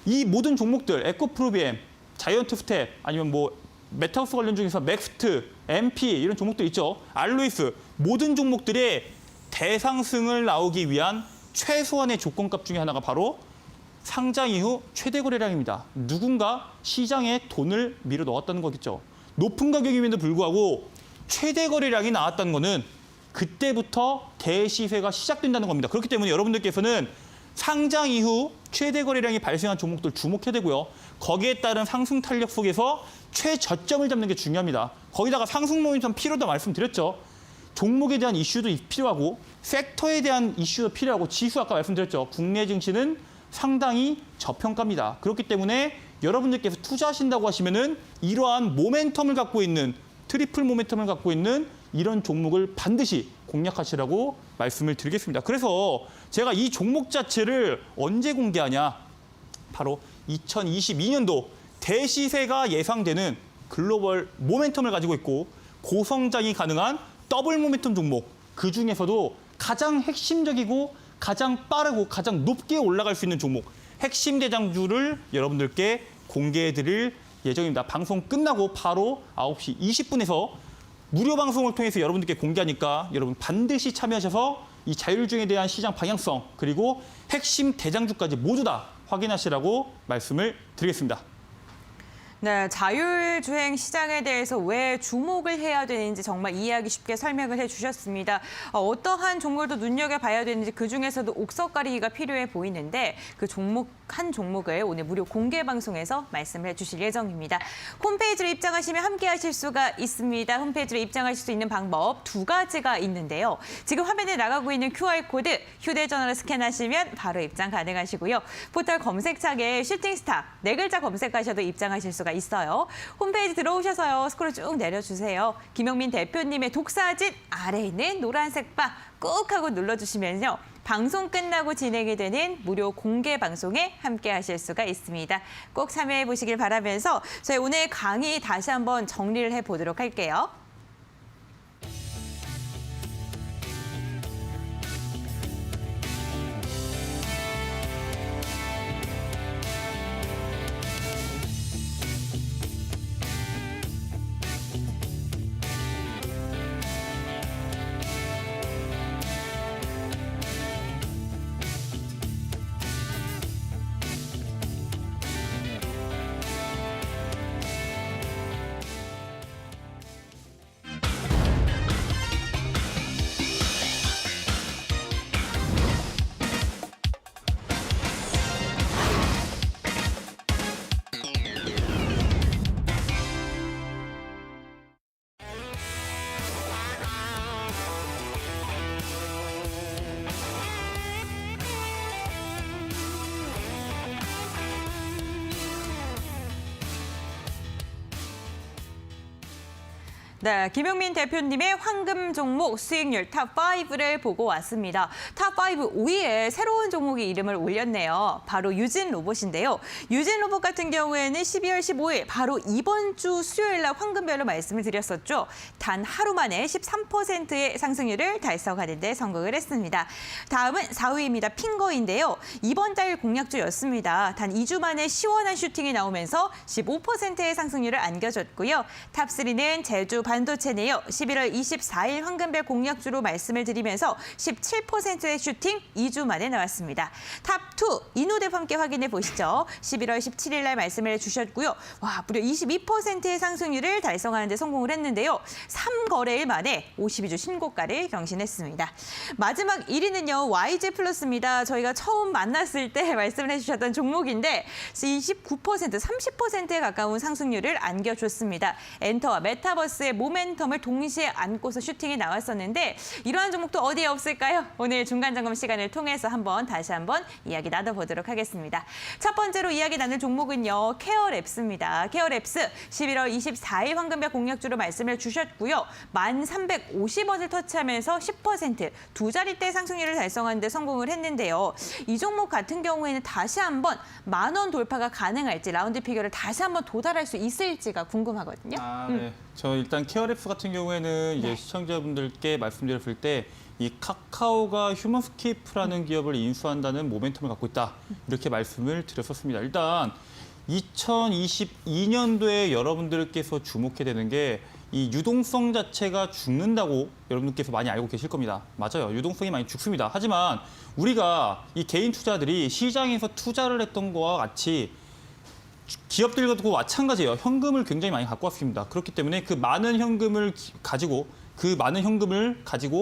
이 모든 종목들, 에코프로비엠, 자이언트스텝, 아니면 뭐 메타버스 관련 중에서 맥스트, MP 이런 종목들 있죠. 알로이스, 모든 종목들의 대상승을 나오기 위한 최소한의 조건값 중에 하나가 바로 상장 이후 최대 거래량입니다. 누군가 시장에 돈을 밀어 넣었다는 거겠죠. 높은 가격임에도 불구하고 최대 거래량이 나왔다는 거는 그때부터 대시세가 시작된다는 겁니다. 그렇기 때문에 여러분들께서는 상장 이후 최대 거래량이 발생한 종목들 주목해야 되고요. 거기에 따른 상승 탄력 속에서 최저점을 잡는 게 중요합니다. 거기다가 상승 모멘텀 필요하다 말씀드렸죠. 종목에 대한 이슈도 필요하고 섹터에 대한 이슈도 필요하고 지수 아까 말씀드렸죠. 국내 증시는 상당히 저평가입니다. 그렇기 때문에 여러분들께서 투자하신다고 하시면은 이러한 모멘텀을 갖고 있는 트리플 모멘텀을 갖고 있는 이런 종목을 반드시 공략하시라고 말씀을 드리겠습니다. 그래서 제가 이 종목 자체를 언제 공개하냐? 바로 2022년도 대시세가 예상되는 글로벌 모멘텀을 가지고 있고 고성장이 가능한 더블 모멘텀 종목, 그중에서도 가장 핵심적이고 가장 빠르고 가장 높게 올라갈 수 있는 종목, 핵심 대장주를 여러분들께 공개해드릴 예정입니다. 방송 끝나고 바로 9시 20분에서 무료 방송을 통해서 여러분들께 공개하니까 여러분 반드시 참여하셔서 이 자율주행에 대한 시장 방향성 그리고 핵심 대장주까지 모두 다 확인하시라고 말씀을 드리겠습니다. 네, 자율주행 시장에 대해서 왜 주목을 해야 되는지 정말 이해하기 쉽게 설명을 해주셨습니다. 어떠한 종목도 눈여겨봐야 되는지 그중에서도 옥석 가리기가 필요해 보이는데 그 종목 한 종목을 오늘 무료 공개 방송에서 말씀을 해주실 예정입니다. 홈페이지로 입장하시면 함께하실 수가 있습니다. 홈페이지로 입장하실 수 있는 방법 두 가지가 있는데요. 지금 화면에 나가고 있는 QR코드 휴대전화로 스캔하시면 바로 입장 가능하시고요. 포털 검색창에 슈팅스타 4글자 검색하셔도 입장하실 수가 있어요. 홈페이지 들어오셔서요. 스크롤 쭉 내려주세요. 김영민 대표님의 독사진 아래에 있는 노란색 바 꾹 하고 눌러주시면요. 방송 끝나고 진행이 되는 무료 공개 방송에 함께 하실 수가 있습니다. 꼭 참여해 보시길 바라면서 저희 오늘 강의 다시 한번 정리를 해보도록 할게요. 네, 김용민 대표님의 황금 종목 수익률 탑5를 보고 왔습니다. 탑5 5위에 새로운 종목이 이름을 올렸네요. 바로 유진 로봇인데요. 유진 로봇 같은 경우에는 12월 15일 바로 이번 주 수요일 날 황금별로 말씀을 드렸었죠. 단 하루 만에 13%의 상승률을 달성하는 데 성공을 했습니다. 다음은 4위입니다. 핑거인데요. 이번 달 공약주였습니다. 단 2주 만에 시원한 슈팅이 나오면서 15%의 상승률을 안겨줬고요. 탑3는 제주 반도체네요. 11월 24일 황금별 공약주로 말씀을 드리면서 17%의 슈팅 2주 만에 나왔습니다. 탑2 이노뎁 함께 확인해 보시죠. 11월 17일 날 말씀을 주셨고요. 와, 무려 22%의 상승률을 달성하는 데 성공을 했는데요. 3거래일 만에 52주 신고가를 경신했습니다. 마지막 1위는요. YG 플러스입니다. 저희가 처음 만났을 때 말씀을 해주셨던 종목인데 29%, 30%에 가까운 상승률을 안겨줬습니다. 엔터와 메타버스의 모멘텀을 동시에 안고서 슈팅이 나왔었는데 이러한 종목도 어디에 없을까요? 오늘 중간 점검 시간을 통해서 다시 한번 이야기 나눠보도록 하겠습니다. 첫 번째로 이야기 나눌 종목은요. 케어랩스입니다. 케어랩스 11월 24일 황금별 공약주로 말씀을 주셨고요. 1,350원을 터치하면서 10% 두 자릿대 상승률을 달성하는 데 성공을 했는데요. 이 종목 같은 경우에는 다시 한번 10,000원 돌파가 가능할지 라운드 피겨를 다시 한번 도달할 수 있을지가 궁금하거든요. 네. 저 일단 케어랩스 같은 경우에는 이제 시청자분들께 말씀드렸을 때 이 카카오가 휴먼스케이프라는 기업을 인수한다는 모멘텀을 갖고 있다. 이렇게 말씀을 드렸었습니다. 일단 2022년도에 여러분들께서 주목해야 되는 게 이 유동성 자체가 죽는다고 여러분들께서 많이 알고 계실 겁니다. 맞아요. 유동성이 많이 죽습니다. 하지만 우리가 이 개인 투자들이 시장에서 투자를 했던 거와 같이 기업들과도 마찬가지예요. 현금을 굉장히 많이 갖고 왔습니다. 그렇기 때문에 그 많은 현금을 가지고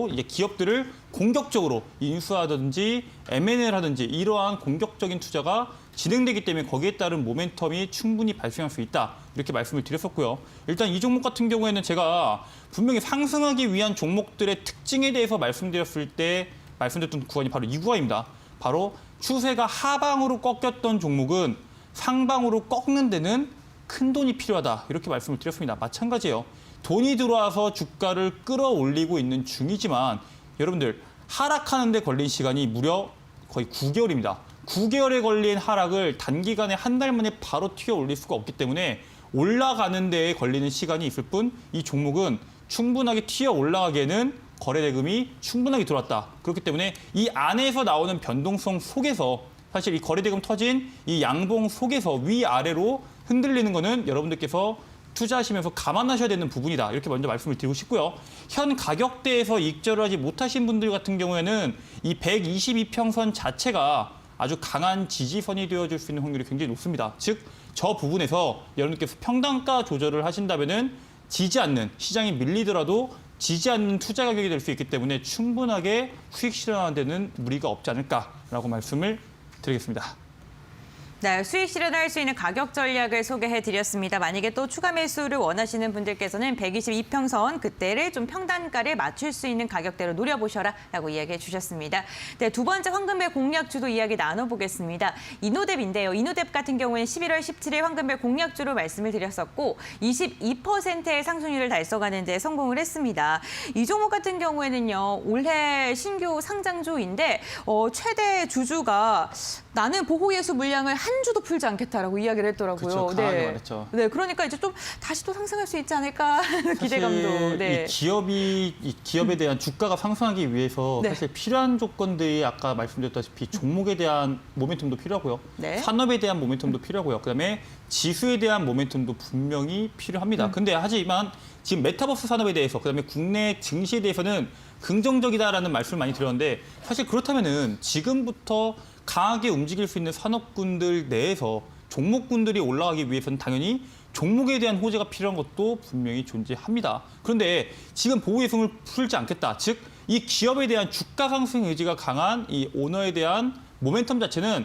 이제 기업들을 공격적으로 인수하든지 M&A를 하든지 이러한 공격적인 투자가 진행되기 때문에 거기에 따른 모멘텀이 충분히 발생할 수 있다. 이렇게 말씀을 드렸었고요. 일단 이 종목 같은 경우에는 제가 분명히 상승하기 위한 종목들의 특징에 대해서 말씀드렸을 때 말씀드렸던 구간이 바로 이 구간입니다. 바로 추세가 하방으로 꺾였던 종목은 상방으로 꺾는 데는 큰 돈이 필요하다. 이렇게 말씀을 드렸습니다. 마찬가지예요. 돈이 들어와서 주가를 끌어올리고 있는 중이지만 여러분들 하락하는 데 걸린 시간이 무려 거의 9개월입니다. 9개월에 걸린 하락을 단기간에 한 달 만에 바로 튀어 올릴 수가 없기 때문에 올라가는 데에 걸리는 시간이 있을 뿐 이 종목은 충분하게 튀어 올라가기에는 거래 대금이 충분하게 들어왔다. 그렇기 때문에 이 안에서 나오는 변동성 속에서 사실 이 거래 대금 터진 이 양봉 속에서 위아래로 흔들리는 거는 여러분들께서 투자하시면서 감안하셔야 되는 부분이다. 이렇게 먼저 말씀을 드리고 싶고요. 현 가격대에서 익절을 하지 못하신 분들 같은 경우에는 이 122평선 자체가 아주 강한 지지선이 되어줄 수 있는 확률이 굉장히 높습니다. 즉, 저 부분에서 여러분들께서 평단가 조절을 하신다면은 지지 않는, 시장이 밀리더라도 지지 않는 투자 가격이 될 수 있기 때문에 충분하게 수익 실현하는 데는 무리가 없지 않을까라고 말씀을 드리겠습니다. 네, 수익 실현할 수 있는 가격 전략을 소개해드렸습니다. 만약에 또 추가 매수를 원하시는 분들께서는 122평선 그때를 좀 평단가를 맞출 수 있는 가격대로 노려보셔라라고 이야기해 주셨습니다. 네, 두 번째 황금별 공략주도 이야기 나눠보겠습니다. 이노뎁인데요. 이노뎁 같은 경우에는 11월 17일 황금별 공략주로 말씀을 드렸었고 22%의 상승률을 달성하는 데 성공을 했습니다. 이 종목 같은 경우에는요. 올해 신규 상장주인데 최대 주주가 나는 보호예수 물량을 한 주도 풀지 않겠다라고 이야기를 했더라고요. 그렇죠. 강하게 말했죠. 네, 그러니까 이제 좀 다시 또 상승할 수 있지 않을까 하는 기대감도. 사실 네. 이 기업에 대한 주가가 상승하기 위해서 네. 사실 필요한 조건들이 아까 말씀드렸다시피 종목에 대한 모멘텀도 필요하고요. 네. 산업에 대한 모멘텀도 필요하고요. 그다음에 지수에 대한 모멘텀도 분명히 필요합니다. 근데 하지만 지금 메타버스 산업에 대해서 그다음에 국내 증시에 대해서는 긍정적이다라는 말씀을 많이 드렸는데 사실 그렇다면은 지금부터 강하게 움직일 수 있는 산업군들 내에서 종목군들이 올라가기 위해서는 당연히 종목에 대한 호재가 필요한 것도 분명히 존재합니다. 그런데 지금 보호예수를 풀지 않겠다. 즉, 이 기업에 대한 주가 상승 의지가 강한 이 오너에 대한 모멘텀 자체는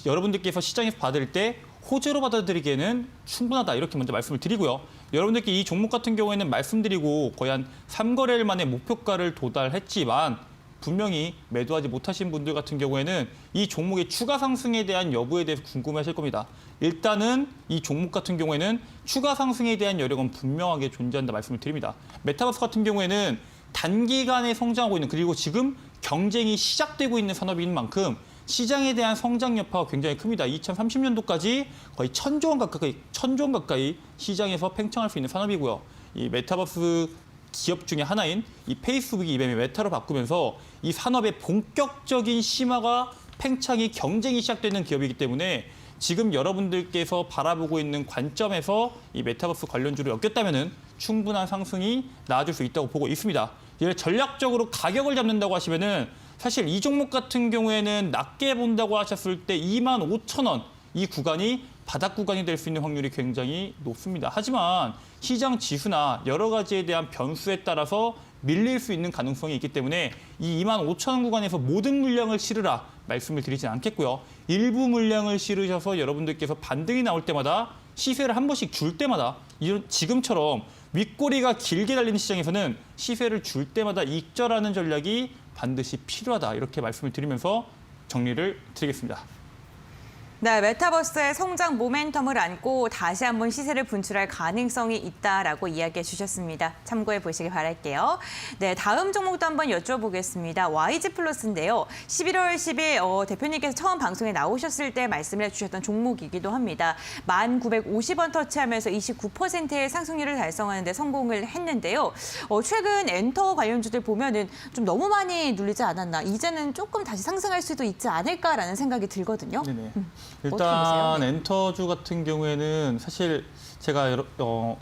여러분들께서 시장에서 받을 때 호재로 받아들이기에는 충분하다. 이렇게 먼저 말씀을 드리고요. 여러분들께 이 종목 같은 경우에는 말씀드리고 거의 한 3거래일 만에 목표가를 도달했지만 분명히 매도하지 못하신 분들 같은 경우에는 이 종목의 추가 상승에 대한 여부에 대해서 궁금해하실 겁니다. 일단은 이 종목 같은 경우에는 추가 상승에 대한 여력은 분명하게 존재한다 말씀을 드립니다. 메타버스 같은 경우에는 단기간에 성장하고 있는 그리고 지금 경쟁이 시작되고 있는 산업인 만큼 시장에 대한 성장 여파가 굉장히 큽니다. 2030년도까지 거의 1,000조 원 가까이 시장에서 팽창할 수 있는 산업이고요. 이 메타버스 기업 중에 하나인 이 페이스북이 이름을 메타로 바꾸면서 이 산업의 본격적인 심화가 팽창이 경쟁이 시작되는 기업이기 때문에 지금 여러분들께서 바라보고 있는 관점에서 이 메타버스 관련주를 엮였다면은 충분한 상승이 나아질 수 있다고 보고 있습니다. 이를 전략적으로 가격을 잡는다고 하시면은 사실 이 종목 같은 경우에는 낮게 본다고 하셨을 때 25,000원 이 구간이 바닥 구간이 될 수 있는 확률이 굉장히 높습니다. 하지만 시장 지수나 여러 가지에 대한 변수에 따라서 밀릴 수 있는 가능성이 있기 때문에 이 25,000원 구간에서 모든 물량을 실으라 말씀을 드리진 않겠고요. 일부 물량을 실으셔서 여러분들께서 반등이 나올 때마다 시세를 한 번씩 줄 때마다 지금처럼 윗꼬리가 길게 달리는 시장에서는 시세를 줄 때마다 익절하는 전략이 반드시 필요하다 이렇게 말씀을 드리면서 정리를 드리겠습니다. 네, 메타버스의 성장 모멘텀을 안고 다시 한번 시세를 분출할 가능성이 있다라고 이야기해 주셨습니다. 참고해 보시길 바랄게요. 네, 다음 종목도 한번 여쭤보겠습니다. YG 플러스인데요. 11월 10일 대표님께서 처음 방송에 나오셨을 때 말씀을 해주셨던 종목이기도 합니다. 1,950원 터치하면서 29%의 상승률을 달성하는 데 성공을 했는데요. 최근 엔터 관련주들 보면은 좀 너무 많이 눌리지 않았나. 이제는 조금 다시 상승할 수도 있지 않을까라는 생각이 들거든요. 네네. 어떻게 일단 보세요? 엔터주 같은 경우에는 사실 제가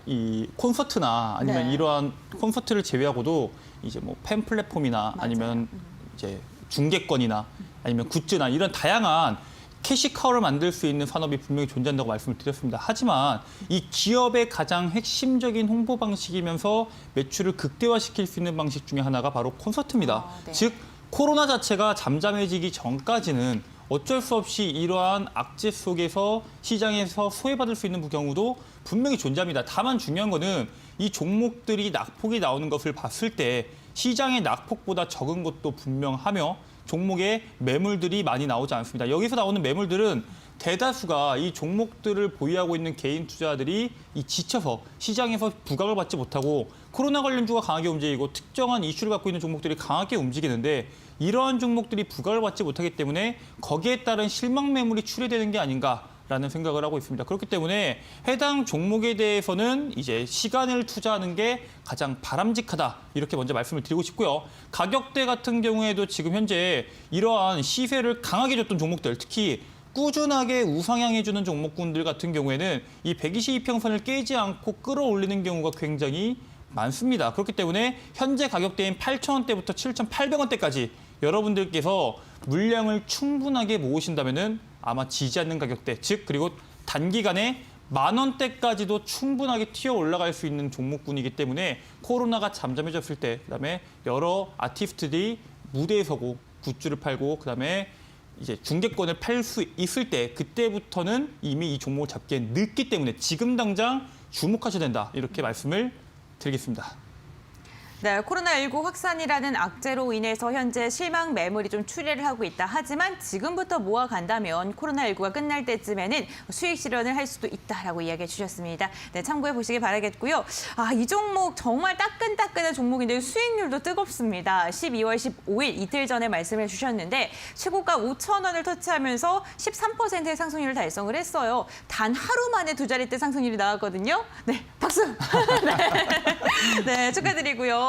이 콘서트나 아니면 네. 이러한 콘서트를 제외하고도 이제 뭐 팬 플랫폼이나 아니면 이제 중계권이나 아니면 굿즈나 이런 다양한 캐시카우를 만들 수 있는 산업이 분명히 존재한다고 말씀을 드렸습니다. 하지만 이 기업의 가장 핵심적인 홍보 방식이면서 매출을 극대화시킬 수 있는 방식 중에 하나가 바로 콘서트입니다. 네. 즉 코로나 자체가 잠잠해지기 전까지는 어쩔 수 없이 이러한 악재 속에서 시장에서 소외받을 수 있는 경우도 분명히 존재합니다. 다만 중요한 거는 이 종목들이 낙폭이 나오는 것을 봤을 때 시장의 낙폭보다 적은 것도 분명하며 종목에 매물들이 많이 나오지 않습니다. 여기서 나오는 매물들은 대다수가 이 종목들을 보유하고 있는 개인 투자들이 지쳐서 시장에서 부각을 받지 못하고 코로나 관련주가 강하게 움직이고 특정한 이슈를 갖고 있는 종목들이 강하게 움직이는데 이러한 종목들이 부각을 받지 못하기 때문에 거기에 따른 실망 매물이 출회되는 게 아닌가라는 생각을 하고 있습니다. 그렇기 때문에 해당 종목에 대해서는 이제 시간을 투자하는 게 가장 바람직하다 이렇게 먼저 말씀을 드리고 싶고요. 가격대 같은 경우에도 지금 현재 이러한 시세를 강하게 줬던 종목들 특히 꾸준하게 우상향해주는 종목군들 같은 경우에는 이 122평선을 깨지 않고 끌어올리는 경우가 굉장히 많습니다. 그렇기 때문에 현재 가격대인 8,000원대부터 7,800원대까지 여러분들께서 물량을 충분하게 모으신다면은 아마 지지 않는 가격대, 즉 그리고 단기간에 10,000원대까지도 충분하게 튀어 올라갈 수 있는 종목군이기 때문에 코로나가 잠잠해졌을 때 그다음에 여러 아티스트들이 무대에 서고 굿즈를 팔고 그다음에 이제 중개권을 팔 수 있을 때 그때부터는 이미 이 종목을 잡기엔 늦기 때문에 지금 당장 주목하셔야 된다. 이렇게 말씀을 드리겠습니다. 네, 코로나19 확산이라는 악재로 인해서 현재 실망 매물이 좀 추례를 하고 있다. 하지만 지금부터 모아간다면 코로나19가 끝날 때쯤에는 수익 실현을 할 수도 있다라고 이야기해 주셨습니다. 네, 참고해 보시기 바라겠고요. 이 종목 정말 따끈따끈한 종목인데 수익률도 뜨겁습니다. 12월 15일 이틀 전에 말씀해 주셨는데 최고가 5,000원을 터치하면서 13%의 상승률을 달성을 했어요. 단 하루 만에 두 자릿대 상승률이 나왔거든요. 네, 박수! 네, 축하드리고요.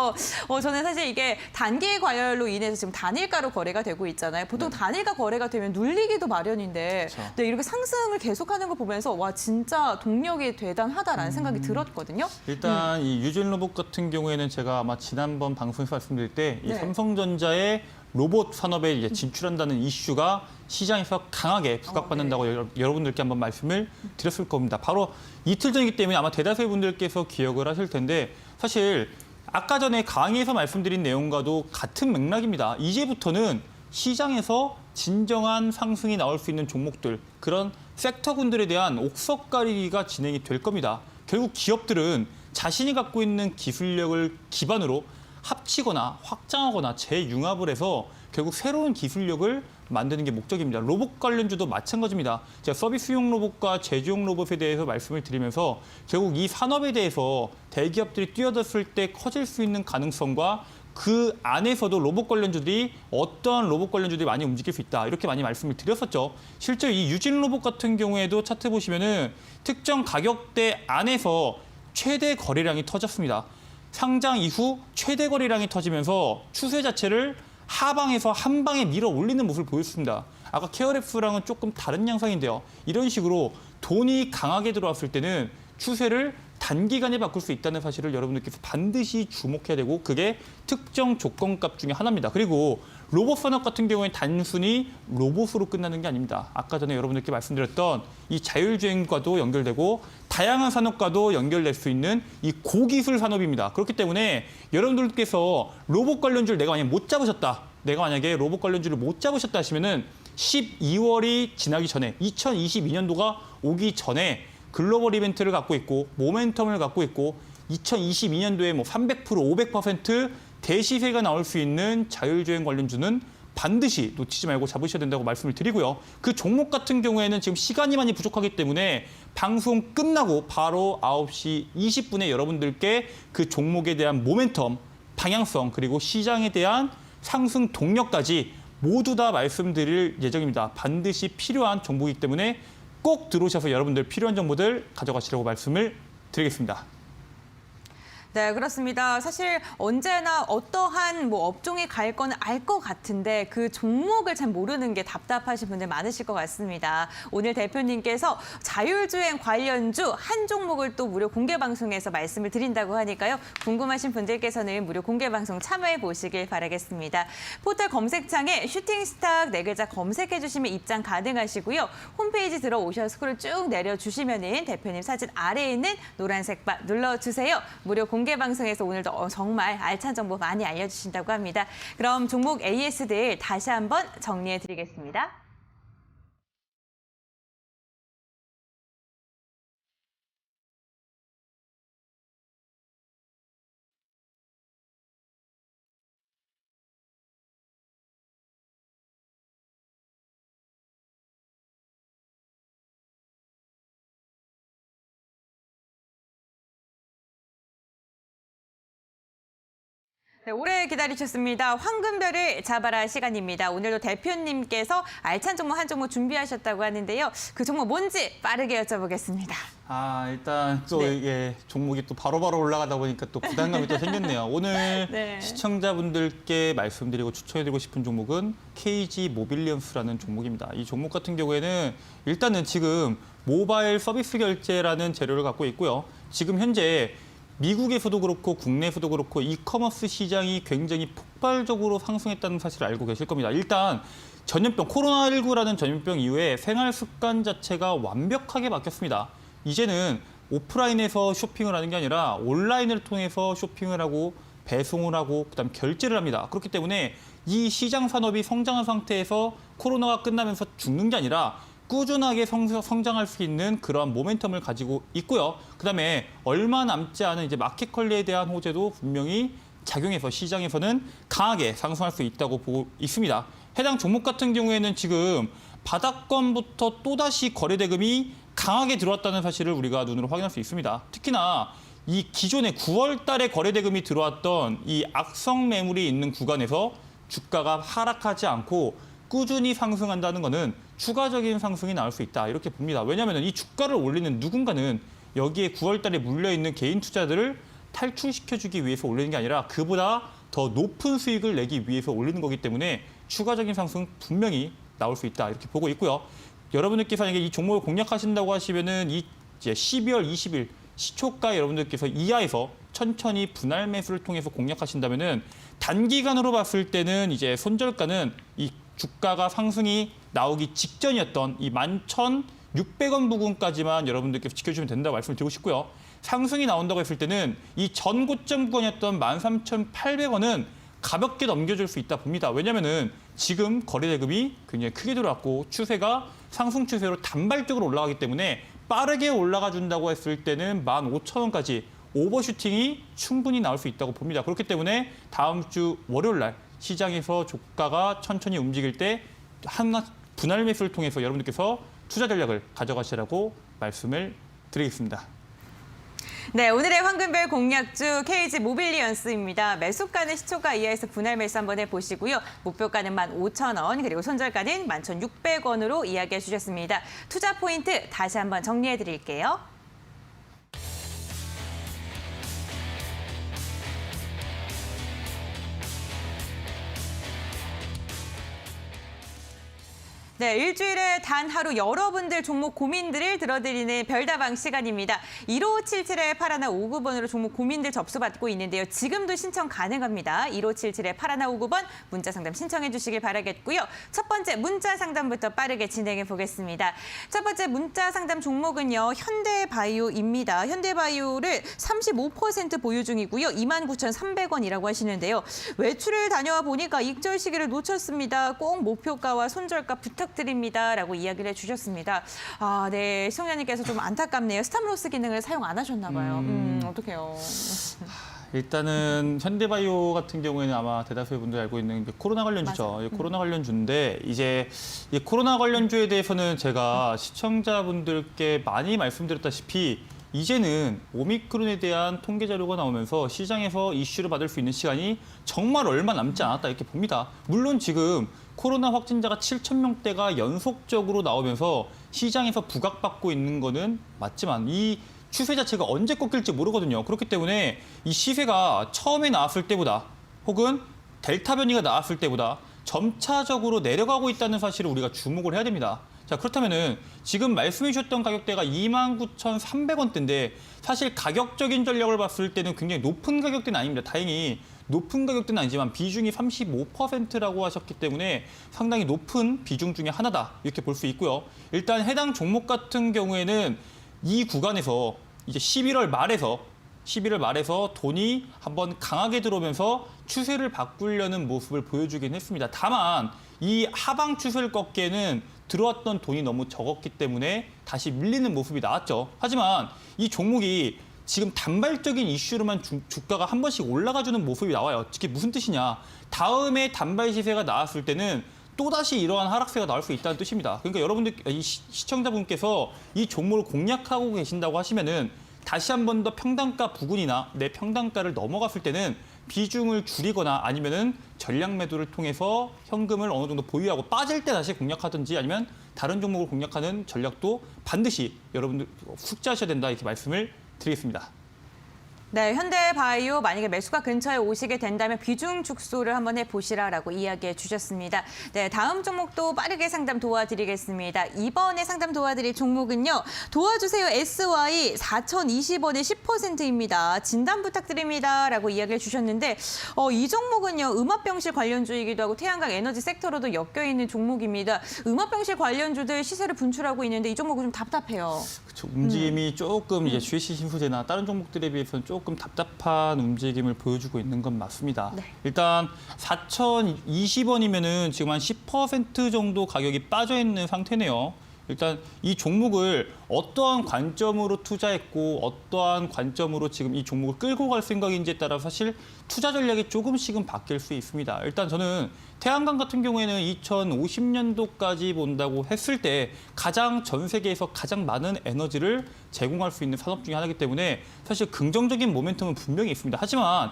저는 사실 이게 단기 과열로 인해서 지금 단일가로 거래가 되고 있잖아요. 보통 단일가 거래가 되면 눌리기도 마련인데 그렇죠. 네, 이렇게 상승을 계속하는 거 보면서 와 진짜 동력이 대단하다라는 생각이 들었거든요. 일단 이 유진 로봇 같은 경우에는 제가 아마 지난번 방송에서 말씀드릴 때 이 네. 삼성전자의 로봇 산업에 이제 진출한다는 이슈가 시장에서 강하게 부각받는다고 여러분들께 한번 말씀을 드렸을 겁니다. 바로 이틀 전이기 때문에 아마 대다수의 분들께서 기억을 하실 텐데 사실 아까 전에 강의에서 말씀드린 내용과도 같은 맥락입니다. 이제부터는 시장에서 진정한 상승이 나올 수 있는 종목들, 그런 섹터군들에 대한 옥석 가리기가 진행이 될 겁니다. 결국 기업들은 자신이 갖고 있는 기술력을 기반으로 합치거나 확장하거나 재융합을 해서 결국 새로운 기술력을 만드는 게 목적입니다. 로봇 관련주도 마찬가지입니다. 제가 서비스용 로봇과 제조용 로봇에 대해서 말씀을 드리면서 결국 이 산업에 대해서 대기업들이 뛰어들었을 때 커질 수 있는 가능성과 그 안에서도 로봇 관련주들이 어떠한 로봇 관련주들이 많이 움직일 수 있다. 이렇게 많이 말씀을 드렸었죠. 실제 이 유진 로봇 같은 경우에도 차트 보시면은 특정 가격대 안에서 최대 거래량이 터졌습니다. 상장 이후 최대 거래량이 터지면서 추세 자체를 하방에서 한방에 밀어 올리는 모습을 보였습니다. 아까 케어랩스랑은 조금 다른 양상인데요. 이런 식으로 돈이 강하게 들어왔을 때는 추세를 단기간에 바꿀 수 있다는 사실을 여러분들께서 반드시 주목해야 되고 그게 특정 조건값 중에 하나입니다. 그리고 로봇 산업 같은 경우에 단순히 로봇으로 끝나는 게 아닙니다. 아까 전에 여러분들께 말씀드렸던 이 자율주행과도 연결되고 다양한 산업과도 연결될 수 있는 이 고기술 산업입니다. 그렇기 때문에 여러분들께서 로봇 관련주를 내가 만약에 못 잡으셨다. 내가 만약에 로봇 관련주를 못 잡으셨다 하시면은 12월이 지나기 전에 2022년도가 오기 전에 글로벌 이벤트를 갖고 있고 모멘텀을 갖고 있고 2022년도에 뭐 300%, 500% 대시세가 나올 수 있는 자율주행 관련주는 반드시 놓치지 말고 잡으셔야 된다고 말씀을 드리고요. 그 종목 같은 경우에는 지금 시간이 많이 부족하기 때문에 방송 끝나고 바로 9시 20분에 여러분들께 그 종목에 대한 모멘텀, 방향성 그리고 시장에 대한 상승 동력까지 모두 다 말씀드릴 예정입니다. 반드시 필요한 정보이기 때문에 꼭 들어오셔서 여러분들 필요한 정보들 가져가시라고 말씀을 드리겠습니다. 네, 그렇습니다. 사실 언제나 어떠한 업종에 갈 거는 알 것 같은데 그 종목을 잘 모르는 게 답답하신 분들 많으실 것 같습니다. 오늘 대표님께서 자율주행 관련주 한 종목을 또 무료 공개 방송에서 말씀을 드린다고 하니까요. 궁금하신 분들께서는 무료 공개 방송 참여해 보시길 바라겠습니다. 포털 검색창에 슈팅스탁 네 글자 검색해 주시면 입장 가능하시고요. 홈페이지 들어오셔서 스크롤 쭉 내려주시면은 대표님 사진 아래에 있는 노란색 바 눌러주세요. 무료 공개 방송에서 오늘도 정말 알찬 정보 많이 알려주신다고 합니다. 그럼 종목 AS들 다시 한번 정리해 드리겠습니다. 네, 오래 기다리셨습니다. 황금별을 잡아라 시간입니다. 오늘도 대표님께서 알찬 종목 한 종목 준비하셨다고 하는데요. 그 종목 뭔지 빠르게 여쭤보겠습니다. 일단 또 네. 이게 종목이 또 바로바로 올라가다 보니까 또 부담감이 또 생겼네요. 오늘 네. 시청자분들께 말씀드리고 추천해드리고 싶은 종목은 KG 모빌리언스라는 종목입니다. 이 종목 같은 경우에는 일단은 지금 모바일 서비스 결제라는 재료를 갖고 있고요. 지금 현재 미국에서도 그렇고 국내에서도 그렇고 이커머스 시장이 굉장히 폭발적으로 상승했다는 사실을 알고 계실 겁니다. 일단 전염병, 코로나19라는 전염병 이후에 생활 습관 자체가 완벽하게 바뀌었습니다. 이제는 오프라인에서 쇼핑을 하는 게 아니라 온라인을 통해서 쇼핑을 하고 배송을 하고 그다음 결제를 합니다. 그렇기 때문에 이 시장 산업이 성장한 상태에서 코로나가 끝나면서 죽는 게 아니라 꾸준하게 성장할 수 있는 그러한 모멘텀을 가지고 있고요. 그다음에 얼마 남지 않은 이제 마켓 컬리에 대한 호재도 분명히 작용해서 시장에서는 강하게 상승할 수 있다고 보고 있습니다. 해당 종목 같은 경우에는 지금 바닥권부터 또다시 거래 대금이 강하게 들어왔다는 사실을 우리가 눈으로 확인할 수 있습니다. 특히나 이 기존에 9월 달에 거래 대금이 들어왔던 이 악성 매물이 있는 구간에서 주가가 하락하지 않고 꾸준히 상승한다는 것은 추가적인 상승이 나올 수 있다. 이렇게 봅니다. 왜냐하면 이 주가를 올리는 누군가는 여기에 9월 달에 물려있는 개인 투자들을 탈출시켜주기 위해서 올리는 게 아니라 그보다 더 높은 수익을 내기 위해서 올리는 거기 때문에 추가적인 상승 분명히 나올 수 있다. 이렇게 보고 있고요. 여러분들께서 만약에 이 종목을 공략하신다고 하시면은 이제 12월 20일 시초가 여러분들께서 이하에서 천천히 분할 매수를 통해서 공략하신다면은 단기간으로 봤을 때는 이제 손절가는 이 주가가 상승이 나오기 직전이었던 이 11,600원 부근까지만 여러분들께서 지켜주시면 된다고 말씀을 드리고 싶고요. 상승이 나온다고 했을 때는 이 전고점 구간이었던 13,800원은 가볍게 넘겨줄 수 있다 봅니다. 왜냐하면은 지금 거래 대금이 굉장히 크게 들어왔고 추세가 상승 추세로 단발적으로 올라가기 때문에 빠르게 올라가 준다고 했을 때는 15,000원까지 오버슈팅이 충분히 나올 수 있다고 봅니다. 그렇기 때문에 다음 주 월요일 날 시장에서 주가가 천천히 움직일 때 하나 분할 매수를 통해서 여러분들께서 투자 전략을 가져가시라고 말씀을 드리겠습니다. 네, 오늘의 황금별 공략주 KG 모빌리언스입니다. 매수가는 시초가 이하에서 분할 매수 한번 해보시고요. 목표가는 15,000원, 그리고 손절가는 11,600원으로 이야기해 주셨습니다. 투자 포인트 다시 한번 정리해 드릴게요. 네, 일주일에 단 하루 여러분들 종목 고민들을 들어드리는 별다방 시간입니다. 1577의 파라나 59번으로 종목 고민들 접수받고 있는데요. 지금도 신청 가능합니다. 1577의 파라나 59번 문자 상담 신청해 주시길 바라겠고요. 첫 번째 문자 상담부터 빠르게 진행해 보겠습니다. 첫 번째 문자 상담 종목은요. 현대바이오입니다. 현대바이오를 35% 보유 중이고요. 29,300원이라고 하시는데요. 외출을 다녀와 보니까 익절 시기를 놓쳤습니다. 꼭 목표가와 손절가 부탁드립니다라고 이야기를 해주셨습니다. 아, 네, 시청자님께서 좀 안타깝네요. 스탑로스 기능을 사용 안 하셨나 봐요. 어떡해요. 일단은 현대바이오 같은 경우에는 아마 대다수의 분들이 알고 있는 게 코로나 관련주죠. 이 코로나 관련주인데 이제 이 코로나 관련주에 대해서는 제가 시청자분들께 많이 말씀드렸다시피 이제는 오미크론에 대한 통계 자료가 나오면서 시장에서 이슈를 받을 수 있는 시간이 정말 얼마 남지 않았다 이렇게 봅니다. 물론 지금 코로나 확진자가 7,000명대가 연속적으로 나오면서 시장에서 부각받고 있는 거는 맞지만 이 추세 자체가 언제 꺾일지 모르거든요. 그렇기 때문에 이 시세가 처음에 나왔을 때보다 혹은 델타 변이가 나왔을 때보다 점차적으로 내려가고 있다는 사실을 우리가 주목을 해야 됩니다. 자, 그렇다면은 지금 말씀해 주셨던 가격대가 29,300원대인데 사실 가격적인 전략을 봤을 때는 굉장히 높은 가격대는 아닙니다. 다행히 높은 가격대는 아니지만 비중이 35%라고 하셨기 때문에 상당히 높은 비중 중에 하나다 이렇게 볼 수 있고요. 일단 해당 종목 같은 경우에는 이 구간에서 이제 11월 말에서 돈이 한번 강하게 들어오면서 추세를 바꾸려는 모습을 보여주긴 했습니다. 다만 이 하방 추세를 꺾기에는 들어왔던 돈이 너무 적었기 때문에 다시 밀리는 모습이 나왔죠. 하지만 이 종목이 지금 단발적인 이슈로만 주가가 한 번씩 올라가주는 모습이 나와요. 이게 무슨 뜻이냐. 다음에 단발 시세가 나왔을 때는 또다시 이러한 하락세가 나올 수 있다는 뜻입니다. 그러니까 여러분들, 이 시청자분께서 이 종목을 공략하고 계신다고 하시면은 다시 한 번 더 평단가 부근이나 내 평단가를 넘어갔을 때는 비중을 줄이거나 아니면은 전략 매도를 통해서 현금을 어느 정도 보유하고 빠질 때 다시 공략하든지 아니면 다른 종목을 공략하는 전략도 반드시 여러분들 숙지하셔야 된다 이렇게 말씀을 드리겠습니다. 네, 현대바이오 만약에 매수가 근처에 오시게 된다면 비중 축소를 한번 해보시라라고 이야기해 주셨습니다. 네, 다음 종목도 빠르게 상담 도와드리겠습니다. 이번에 상담 도와드릴 종목은요. 도와주세요 SY 4,020원의 10%입니다. 진단 부탁드립니다라고 이야기를 주셨는데 이 종목은요. 음압병실 관련주이기도 하고 태양광 에너지 섹터로도 엮여있는 종목입니다. 음압병실 관련주들 시세를 분출하고 있는데 이 종목은 좀 답답해요. 그렇죠. 움직임이 조금 이제 GC 신소재나 다른 종목들에 비해서는 조금 조금 답답한 움직임을 보여주고 있는 건 맞습니다. 네. 일단 4,020원이면은 지금 한 10% 정도 가격이 빠져 있는 상태네요. 일단 이 종목을 어떠한 관점으로 투자했고 어떠한 관점으로 지금 이 종목을 끌고 갈 생각인지에 따라 사실 투자 전략이 조금씩은 바뀔 수 있습니다. 일단 저는 태양광 같은 경우에는 2050년도까지 본다고 했을 때 가장 전 세계에서 가장 많은 에너지를 제공할 수 있는 산업 중에 하나이기 때문에 사실 긍정적인 모멘텀은 분명히 있습니다. 하지만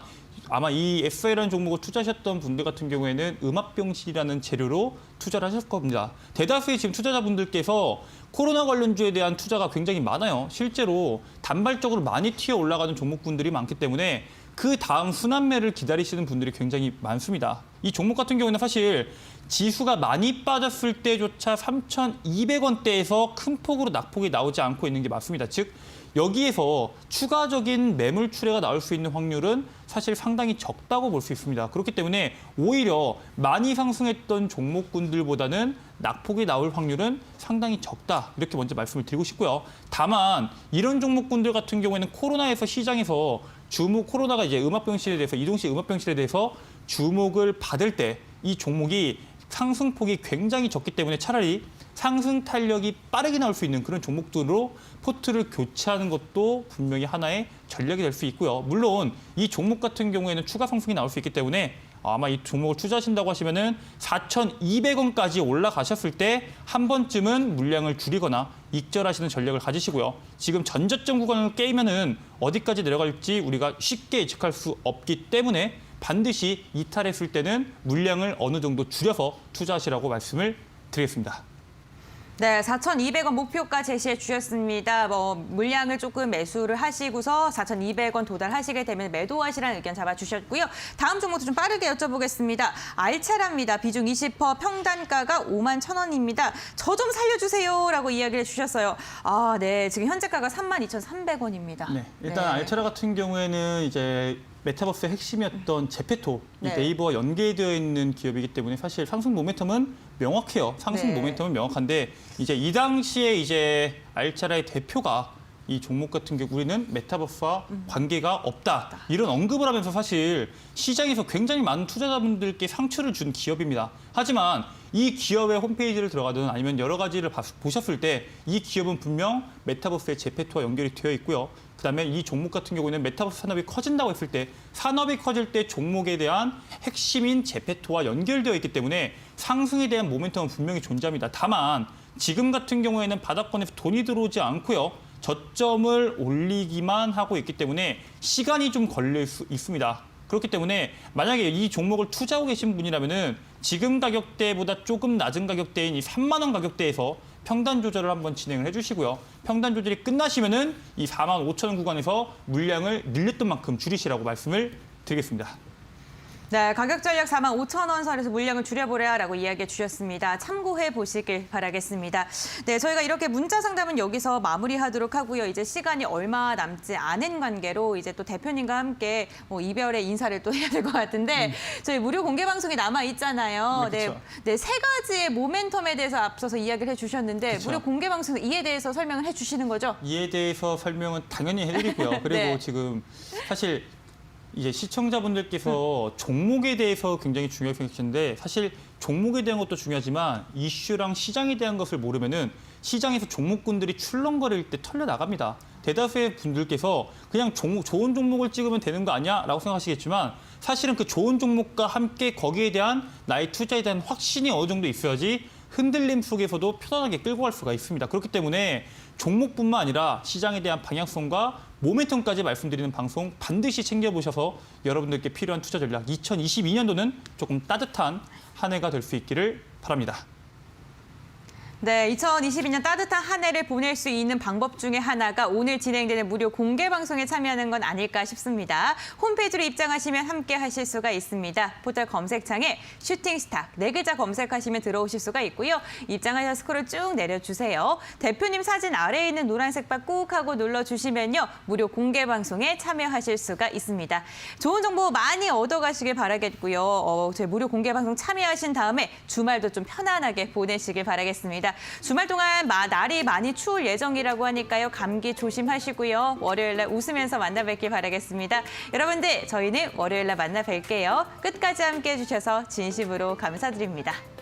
아마 이 SI라는 종목을 투자하셨던 분들 같은 경우에는 음압병실이라는 재료로 투자를 하실 겁니다. 대다수의 지금 투자자분들께서 코로나 관련주에 대한 투자가 굉장히 많아요. 실제로 단발적으로 많이 튀어 올라가는 종목분들이 많기 때문에 그 다음 순환매를 기다리시는 분들이 굉장히 많습니다. 이 종목 같은 경우는 사실 지수가 많이 빠졌을 때조차 3,200원대에서 큰 폭으로 낙폭이 나오지 않고 있는 게 맞습니다. 즉 여기에서 추가적인 매물 출회가 나올 수 있는 확률은 사실 상당히 적다고 볼 수 있습니다. 그렇기 때문에 오히려 많이 상승했던 종목군들보다는 낙폭이 나올 확률은 상당히 적다. 이렇게 먼저 말씀을 드리고 싶고요. 다만 이런 종목군들 같은 경우에는 코로나에서 시장에서 코로나가 이제 음압병실에 대해서 이동식 음압병실에 대해서 주목을 받을 때 이 종목이 상승폭이 굉장히 적기 때문에 차라리 상승 탄력이 빠르게 나올 수 있는 그런 종목들로 포트를 교체하는 것도 분명히 하나의 전략이 될 수 있고요. 물론 이 종목 같은 경우에는 추가 상승이 나올 수 있기 때문에 아마 이 종목을 투자하신다고 하시면은 4,200원까지 올라가셨을 때 한 번쯤은 물량을 줄이거나 익절하시는 전략을 가지시고요. 지금 전저점 구간을 깨면은 어디까지 내려갈지 우리가 쉽게 예측할 수 없기 때문에 반드시 이탈했을 때는 물량을 어느 정도 줄여서 투자하시라고 말씀을 드리겠습니다. 네, 4,200원 목표가 제시해 주셨습니다. 물량을 조금 매수를 하시고서 4,200원 도달하시게 되면 매도하시라는 의견 잡아주셨고요. 다음 종목도 좀 빠르게 여쭤보겠습니다. 알체랍니다. 비중 20%, 평단가가 51,000원입니다. 저 좀 살려주세요라고 이야기를 해주셨어요. 아, 네, 지금 현재가가 32,300원입니다. 네, 일단 알체라 같은 경우에는 이제 메타버스의 핵심이었던 제페토, 이 네. 네이버와 연계되어 있는 기업이기 때문에 사실 상승 모멘텀은 명확해요. 상승 네. 모멘텀은 명확한데 이제 이 당시에 이제 알체라의 대표가 이 종목 같은 경우 우리는 메타버스와 관계가 없다. 이런 언급을 하면서 사실 시장에서 굉장히 많은 투자자분들께 상처를 준 기업입니다. 하지만 이 기업의 홈페이지를 들어가든 아니면 여러 가지를 보셨을 때 이 기업은 분명 메타버스의 제페토와 연결이 되어 있고요. 그다음에 이 종목 같은 경우는 메타버스 산업이 커진다고 했을 때 산업이 커질 때 종목에 대한 핵심인 제페토와 연결되어 있기 때문에 상승에 대한 모멘텀은 분명히 존재합니다. 다만 지금 같은 경우에는 바닥권에서 돈이 들어오지 않고요. 저점을 올리기만 하고 있기 때문에 시간이 좀 걸릴 수 있습니다. 그렇기 때문에 만약에 이 종목을 투자하고 계신 분이라면은 지금 가격대보다 조금 낮은 가격대인 이 3만 원 가격대에서 평단 조절을 한번 진행을 해주시고요. 평단 조절이 끝나시면은 이 45,000원 구간에서 물량을 늘렸던 만큼 줄이시라고 말씀을 드리겠습니다. 네, 가격 전략 45,000원 선에서 물량을 줄여보라라고 이야기해 주셨습니다. 참고해 보시길 바라겠습니다. 네, 저희가 이렇게 문자 상담은 여기서 마무리하도록 하고요. 이제 시간이 얼마 남지 않은 관계로 이제 또 대표님과 함께 이별의 인사를 또 해야 될 것 같은데 저희 무료 공개 방송이 남아 있잖아요. 네, 그렇죠. 네, 세 가지의 모멘텀에 대해서 앞서서 이야기를 해주셨는데 그렇죠. 무료 공개 방송 이에 대해서 설명을 해주시는 거죠? 이에 대해서 설명은 당연히 해드리고요. 그리고 네. 지금 사실 이제 시청자분들께서 종목에 대해서 굉장히 중요하게 생각하시는데 사실 종목에 대한 것도 중요하지만 이슈랑 시장에 대한 것을 모르면은 시장에서 종목군들이 출렁거릴 때 털려 나갑니다. 대다수의 분들께서 그냥 좋은 종목을 찍으면 되는 거 아니야? 라고 생각하시겠지만 사실은 그 좋은 종목과 함께 거기에 대한 나의 투자에 대한 확신이 어느 정도 있어야지 흔들림 속에서도 편안하게 끌고 갈 수가 있습니다. 그렇기 때문에 종목뿐만 아니라 시장에 대한 방향성과 모멘텀까지 말씀드리는 방송 반드시 챙겨보셔서 여러분들께 필요한 투자 전략 2022년도는 조금 따뜻한 한 해가 될 수 있기를 바랍니다. 네, 2022년 따뜻한 한 해를 보낼 수 있는 방법 중에 하나가 오늘 진행되는 무료 공개 방송에 참여하는 건 아닐까 싶습니다. 홈페이지로 입장하시면 함께 하실 수가 있습니다. 포털 검색창에 슈팅스탁 네 글자 검색하시면 들어오실 수가 있고요. 입장하셔서 스크롤 쭉 내려주세요. 대표님 사진 아래에 있는 노란색 바 꾹 하고 눌러주시면요. 무료 공개 방송에 참여하실 수가 있습니다. 좋은 정보 많이 얻어가시길 바라겠고요. 저희 무료 공개 방송 참여하신 다음에 주말도 좀 편안하게 보내시길 바라겠습니다. 주말 동안 날이 많이 추울 예정이라고 하니까요. 감기 조심하시고요. 월요일 날 웃으면서 만나 뵙길 바라겠습니다. 여러분들, 저희는 월요일 날 만나 뵐게요. 끝까지 함께해 주셔서 진심으로 감사드립니다.